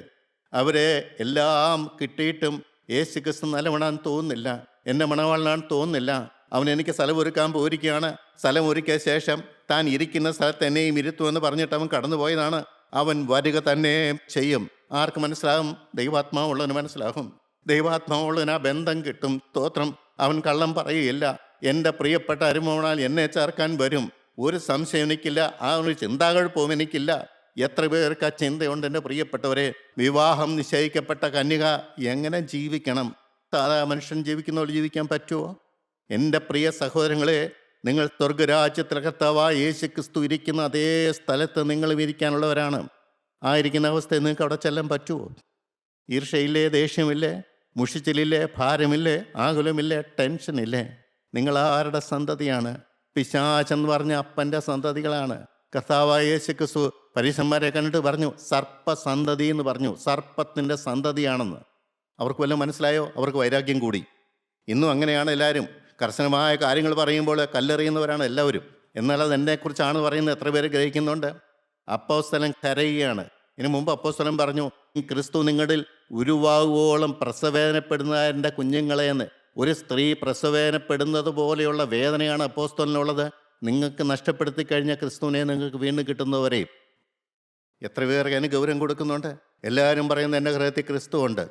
അവരെ എല്ലാം കിട്ടിയിട്ടും യേശു ക്രിസ്തു നല്ലവണ്ണാൻ തോന്നുന്നില്ല, എൻ്റെ മണവാളനാണെന്ന് തോന്നുന്നില്ല. അവൻ എനിക്ക് സ്ഥലം ഒരുക്കാൻ പോയിരിക്കുകയാണ്. സ്ഥലം ഒരുക്കിയ ശേഷം താൻ ഇരിക്കുന്ന സ്ഥലത്ത് എന്നെയും ഇരുത്തുമെന്ന് പറഞ്ഞിട്ട് അവൻ കടന്നുപോയതാണ്. അവൻ വരിക തന്നെ ചെയ്യും. ആർക്ക് മനസ്സിലാകും? ദൈവാത്മാവുള്ളവന് മനസ്സിലാകും. ദൈവാത്മാവുള്ളവന് ആ ബന്ധം കിട്ടും. സ്തോത്രം. അവൻ കള്ളം പറയുകയില്ല. എൻ്റെ പ്രിയപ്പെട്ട അരുമോണാൽ എന്നെ ചേർക്കാൻ വരും, ഒരു സംശയം എനിക്കില്ല. ആ ഒരു ചിന്താകുഴപ്പവും എനിക്കില്ല. എത്ര പേർക്ക് ആ ചിന്തയുണ്ട് എൻ്റെ പ്രിയപ്പെട്ടവരെ? വിവാഹം നിശ്ചയിക്കപ്പെട്ട കന്യക എങ്ങനെ ജീവിക്കണം? സാധാ മനുഷ്യൻ ജീവിക്കുന്ന പോലെ ജീവിക്കാൻ പറ്റുമോ? എൻ്റെ പ്രിയ സഹോദരങ്ങളെ, നിങ്ങൾ സ്വർഗരാജ്യത്തിലെ കർത്താവായ യേശു ക്രിസ്തു ഇരിക്കുന്ന അതേ സ്ഥലത്ത് നിങ്ങളും ഇരിക്കാനുള്ളവരാണ്. ആയിരിക്കുന്ന അവസ്ഥയിൽ നിങ്ങൾക്ക് അവിടെ ചെല്ലാൻ പറ്റുമോ? ഈർഷയില്ലേ, ദേഷ്യമില്ലേ, മുഷിച്ചിലില്ലേ, ഭാരമില്ലേ, ആകുലമില്ലേ, ടെൻഷനില്ലേ? നിങ്ങൾ ആരുടെ സന്തതിയാണ്? പിശാചെന്ന് പറഞ്ഞ അപ്പൻ്റെ സന്തതികളാണ്. കർത്താവായ യേശു ക്രിസ്തു പരീശന്മാരെ കണ്ടിട്ട് പറഞ്ഞു, സർപ്പസന്തതി എന്ന് പറഞ്ഞു. സർപ്പത്തിൻ്റെ സന്തതിയാണെന്ന്. അവർക്ക് വല്ലതും മനസ്സിലായോ? അവർക്ക് വൈരാഗ്യം കൂടി. ഇന്നും അങ്ങനെയാണ് എല്ലാവരും. കർശനമായ കാര്യങ്ങൾ പറയുമ്പോൾ കല്ലെറിയുന്നവരാണ് എല്ലാവരും. എന്നാൽ അത് എന്നെക്കുറിച്ചാണ് പറയുന്നത്. എത്ര പേര് ഗ്രഹിക്കുന്നുണ്ട്? അപ്പോസ്തലൻ കരയുകയാണ്. ഇതിനു മുമ്പ് അപ്പോസ്തലൻ പറഞ്ഞു, ക്രിസ്തു നിങ്ങളിൽ ഉരുവാകുവോളം പ്രസവേദനപ്പെടുന്ന എൻ്റെ കുഞ്ഞുങ്ങളെ എന്ന്. ഒരു സ്ത്രീ പ്രസവേദനപ്പെടുന്നത് പോലെയുള്ള വേദനയാണ് അപ്പോസ്തലനുള്ളത്. നിങ്ങൾക്ക് നഷ്ടപ്പെടുത്തി കഴിഞ്ഞ ക്രിസ്തുവിനെ നിങ്ങൾക്ക് വീണ്ടും കിട്ടുന്നവരെ എത്ര പേർക്ക് അതിന് ഗൗരവം കൊടുക്കുന്നുണ്ട്? എല്ലാവരും പറയുന്നത് എൻ്റെ ഹൃദയത്തിൽ ക്രിസ്തു ഉണ്ട്.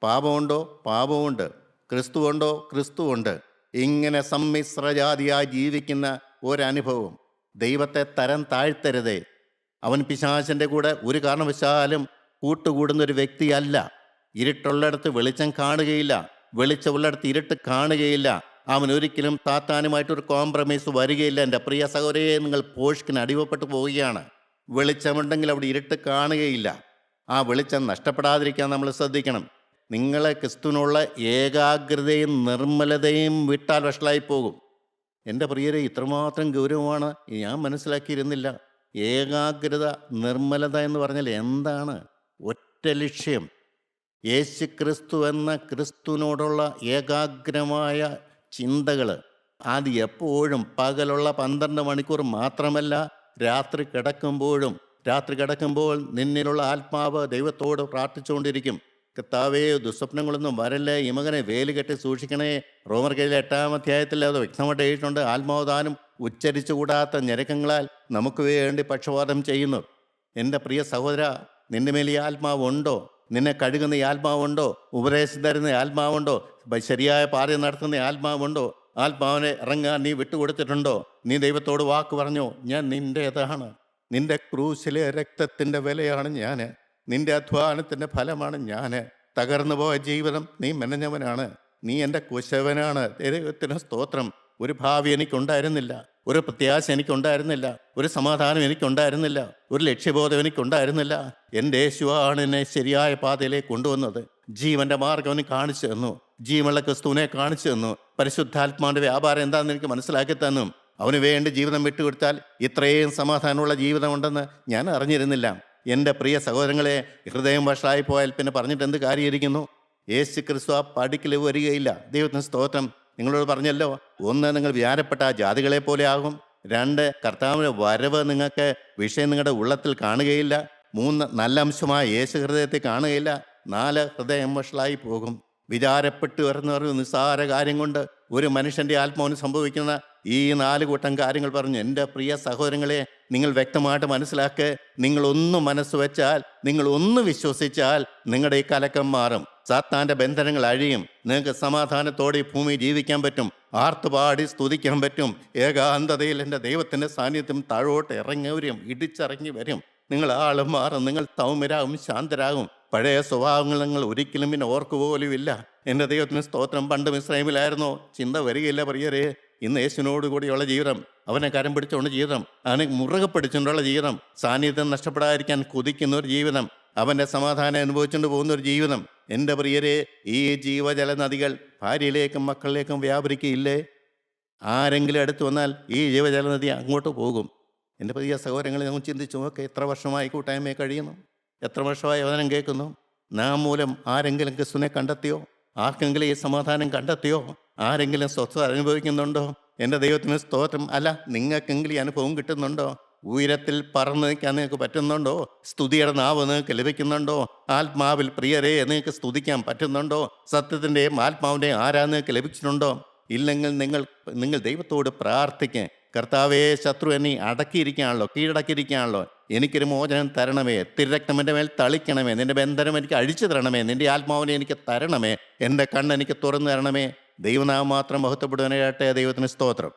പാപമുണ്ടോ? പാപമുണ്ട്. ക്രിസ്തുവുണ്ടോ? ക്രിസ്തുവുണ്ട്. ഇങ്ങനെ സമ്മിശ്രജാതിയായി ജീവിക്കുന്ന ഒരനുഭവം. ദൈവത്തെ തരം താഴ്ത്തരുതേ. അവൻ പിശാചിൻ്റെ കൂടെ ഒരു കാരണവശാലും കൂട്ടുകൂടുന്നൊരു വ്യക്തിയല്ല. ഇരുട്ടുള്ളിടത്ത് വെളിച്ചം കാണുകയില്ല, വെളിച്ചമുള്ളിടത്ത് ഇരുട്ട് കാണുകയില്ല. അവൻ ഒരിക്കലും താത്താനുമായിട്ടൊരു കോംപ്രമൈസ് വരികയില്ല. എൻ്റെ പ്രിയ സഹോദരിയെ, നിങ്ങൾ പോഷ്കിന് അടിവപ്പെട്ടു പോവുകയാണ്. വെളിച്ചമുണ്ടെങ്കിൽ അവിടെ ഇരുട്ട് കാണുകയില്ല. ആ വെളിച്ചം നഷ്ടപ്പെടാതിരിക്കാൻ നമ്മൾ ശ്രദ്ധിക്കണം. നിങ്ങളെ ക്രിസ്തുവിനുള്ള ഏകാഗ്രതയും നിർമ്മലതയും വിട്ടാൽ വഷളായി പോകും. എൻ്റെ പ്രിയരെ, ഇത്രമാത്രം ഗൗരവമാണ് ഞാൻ മനസ്സിലാക്കിയിരുന്നില്ല. ഏകാഗ്രത, നിർമ്മലത എന്ന് പറഞ്ഞാൽ എന്താണ്? ഒറ്റ ലക്ഷ്യം, യേശു ക്രിസ്തു എന്ന ക്രിസ്തുവിനോടുള്ള ഏകാഗ്രമായ ചിന്തകൾ. അത് എപ്പോഴും പകലുള്ള 12 മണിക്കൂർ മാത്രമല്ല, രാത്രി കിടക്കുമ്പോൾ നിന്നിലുള്ള ആത്മാവ് ദൈവത്തോട് പ്രാർത്ഥിച്ചുകൊണ്ടിരിക്കും. കർത്താവേ, ദുസ്വപ്നങ്ങളൊന്നും വരല്ലേ, ഈ മകനെ വേലി കെട്ടി സൂക്ഷിക്കണേ. റോമർക്കെഴുതിയ 8-ാം അധ്യായത്തിൽ അത് വ്യക്തമായിട്ട് എഴുതിയിട്ടുണ്ട്. ആത്മാവദാനം ഉച്ചരിച്ചുകൂടാത്ത ഞരക്കങ്ങളാൽ നമുക്ക് വേണ്ടി പക്ഷപാതം ചെയ്യുന്നു. എൻ്റെ പ്രിയ സഹോദര, നിന്റെ മേൽ ഈ ആത്മാവുണ്ടോ? നിന്നെ കഴുകുന്ന ഈ ആത്മാവുണ്ടോ? ഉപദേശം തരുന്ന ആത്മാവുണ്ടോ? ശരിയായ പാത നടത്തുന്ന ആത്മാവുണ്ടോ? ആത്മാവിനെ ഇറങ്ങാൻ നീ വിട്ടുകൊടുത്തിട്ടുണ്ടോ? നീ ദൈവത്തോട് വാക്ക് പറഞ്ഞോ, ഞാൻ നിൻ്റേതാണ്, നിന്റെ ക്രൂശിലെ രക്തത്തിൻ്റെ വിലയാണ് ഞാൻ, നിന്റെ അധ്വാനത്തിൻ്റെ ഫലമാണ് ഞാൻ. തകർന്നു പോയ ജീവിതം നീ മെനഞ്ഞവനാണ്. നീ എൻ്റെ കുശവനാണ്. ദൈവത്തിന് സ്തോത്രം. ഒരു ഭാവി എനിക്കുണ്ടായിരുന്നില്ല, ഒരു പ്രത്യാശ എനിക്കുണ്ടായിരുന്നില്ല, ഒരു സമാധാനം എനിക്കുണ്ടായിരുന്നില്ല, ഒരു ലക്ഷ്യബോധം എനിക്കുണ്ടായിരുന്നില്ല. എൻ്റെ യേശുവാണ് എന്നെ ശരിയായ പാതയിലേക്ക് കൊണ്ടുവന്നത്. ജീവൻ്റെ മാർഗം അവന് കാണിച്ചു തന്നു. ജീവനുള്ള ക്രിസ്തുവിനെ കാണിച്ചു തന്നു. പരിശുദ്ധാത്മാവിൻ്റെ വ്യാപാരം എന്താണെന്ന് എനിക്ക് മനസ്സിലാക്കി തന്നു. അവന് വേണ്ടി ജീവിതം വിട്ടുകൊടുത്താൽ ഇത്രയും സമാധാനമുള്ള ജീവിതമുണ്ടെന്ന് ഞാൻ അറിഞ്ഞിരുന്നില്ല. എൻ്റെ പ്രിയ സഹോദരങ്ങളെ, ഹൃദയം വഷളായി പോയാൽ പിന്നെ പറഞ്ഞിട്ട് എന്ത് കാര്യമായിരിക്കുന്നു? യേശു ക്രിസ്തു ആ പടിക്കൽ വരികയില്ല. ദൈവത്തിന് സ്തോത്രം. നിങ്ങളോട് പറഞ്ഞല്ലോ, ഒന്ന്, നിങ്ങൾ വ്യാരപ്പെട്ട ആ ജാതികളെ പോലെ ആകും. രണ്ട്, കർത്താവിൻ്റെ വരവ് നിങ്ങൾക്ക് വിഷയം നിങ്ങളുടെ ഉള്ളത്തിൽ കാണുകയില്ല. മൂന്ന്, നല്ല അംശമായ യേശു ഹൃദയത്തെ കാണുകയില്ല. നാല്, ഹൃദയം വഷളായി പോകും. വിചാരപ്പെട്ട് വരുന്ന ഒരു നിസ്സാര കാര്യം കൊണ്ട് ഒരു മനുഷ്യൻ്റെ ആത്മാവിന് സംഭവിക്കുന്ന ഈ 4 കൂട്ടം കാര്യങ്ങൾ പറഞ്ഞു. എൻ്റെ പ്രിയ സഹോദരങ്ങളെ, നിങ്ങൾ വ്യക്തമായിട്ട് മനസ്സിലാക്കുക. നിങ്ങളൊന്ന് മനസ്സ് വെച്ചാൽ, നിങ്ങളൊന്ന് വിശ്വസിച്ചാൽ നിങ്ങളുടെ ഈ കലക്കം മാറും. സാത്താൻ്റെ ബന്ധനങ്ങൾ അഴിയും. നിങ്ങൾക്ക് സമാധാനത്തോടെ ഈ ഭൂമി ജീവിക്കാൻ പറ്റും. ആർത്തുപാടി സ്തുതിക്കാൻ പറ്റും. ഏകാന്തതയിൽ എൻ്റെ ദൈവത്തിൻ്റെ സാന്നിധ്യം താഴോട്ട് ഇറങ്ങി വരും, ഇടിച്ചിറങ്ങി വരും. നിങ്ങൾ ആളും മാറും. നിങ്ങൾ സൗമ്യരാകും, ശാന്തരാകും. പഴയ സ്വഭാവങ്ങൾ നിങ്ങൾ ഒരിക്കലും പിന്നെ ഓർക്കുപോലും ഇല്ല. എൻ്റെ ദൈവത്തിന് സ്തോത്രം. പണ്ട് മിസ്രൈമിലായിരുന്നോ? ചിന്ത വരികയില്ല പ്രിയരെ. ഇന്ന് യേശുവിനോട് കൂടിയുള്ള ജീവിതം, അവനെ കരം പിടിച്ചുകൊണ്ട് ജീവിതം, അവനെ മുറുകെ പിടിച്ചുകൊണ്ടുള്ള ജീവിതം, സാന്നിധ്യം നഷ്ടപ്പെടാതിരിക്കാൻ കൊതിക്കുന്ന ഒരു ജീവിതം, അവൻ്റെ സമാധാനം അനുഭവിച്ചുകൊണ്ട് പോകുന്ന ഒരു ജീവിതം. എൻ്റെ പ്രിയരെ, ഈ ജീവജല നദികൾ ഭാര്യയിലേക്കും മക്കളിലേക്കും വ്യാപരിക്കുകയില്ലേ? ആരെങ്കിലും അടുത്ത് വന്നാൽ ഈ ജീവജല നദി അങ്ങോട്ട് പോകും. എൻ്റെ പ്രിയ സഹോദരങ്ങളെ, നമ്മൾ ചിന്തിച്ചു നോക്കെ. എത്ര വർഷമായി കൂട്ടായ്മയെ കഴിയുന്നു? എത്ര വർഷമായി വചനം കേൾക്കുന്നു? നാം മൂലം ആരെങ്കിലും ക്രിസ്തുവിനെ കണ്ടെത്തിയോ? ആർക്കെങ്കിലും ഈ സമാധാനം കണ്ടെത്തിയോ? ആരെങ്കിലും സ്വസ്ഥത അനുഭവിക്കുന്നുണ്ടോ? എൻ്റെ ദൈവത്തിന് സ്തോത്രം. അല്ല, നിങ്ങൾക്കെങ്കിലും ഈ അനുഭവം കിട്ടുന്നുണ്ടോ? ഉയരത്തിൽ പറന്ന് നിൽക്കാൻ നിങ്ങൾക്ക് പറ്റുന്നുണ്ടോ? സ്തുതിയുടെ നാവ് നിങ്ങൾക്ക് ലഭിക്കുന്നുണ്ടോ? ആത്മാവിൽ പ്രിയരെ നിങ്ങൾക്ക് സ്തുതിക്കാൻ പറ്റുന്നുണ്ടോ? സത്യത്തിൻ്റെയും ആത്മാവിൻ്റെയും ആരാധന നിങ്ങൾക്ക് ലഭിച്ചിട്ടുണ്ടോ? ഇല്ലെങ്കിൽ നിങ്ങൾ ദൈവത്തോട് പ്രാർത്ഥിക്കുക. കർത്താവേ, ശത്രു എന്നെ അടക്കിയിരിക്കുകയാണല്ലോ, കീഴടക്കിയിരിക്കുകയാണല്ലോ. എനിക്കൊരു മോചനം തരണമേ. തിരുരക്തം എൻ്റെ മേൽ തളിക്കണമേ. നിൻ്റെ ബന്ധനം എനിക്ക് അഴിച്ചു തരണമേ. നിൻ്റെ ആത്മാവിനെ എനിക്ക് തരണമേ. എൻ്റെ കണ്ണ് എനിക്ക് തുറന്നു തരണമേ. ദൈവനാമം മാത്രം മഹത്വപ്പെടുവാനായിട്ട് ദൈവത്തിന് സ്തോത്രം.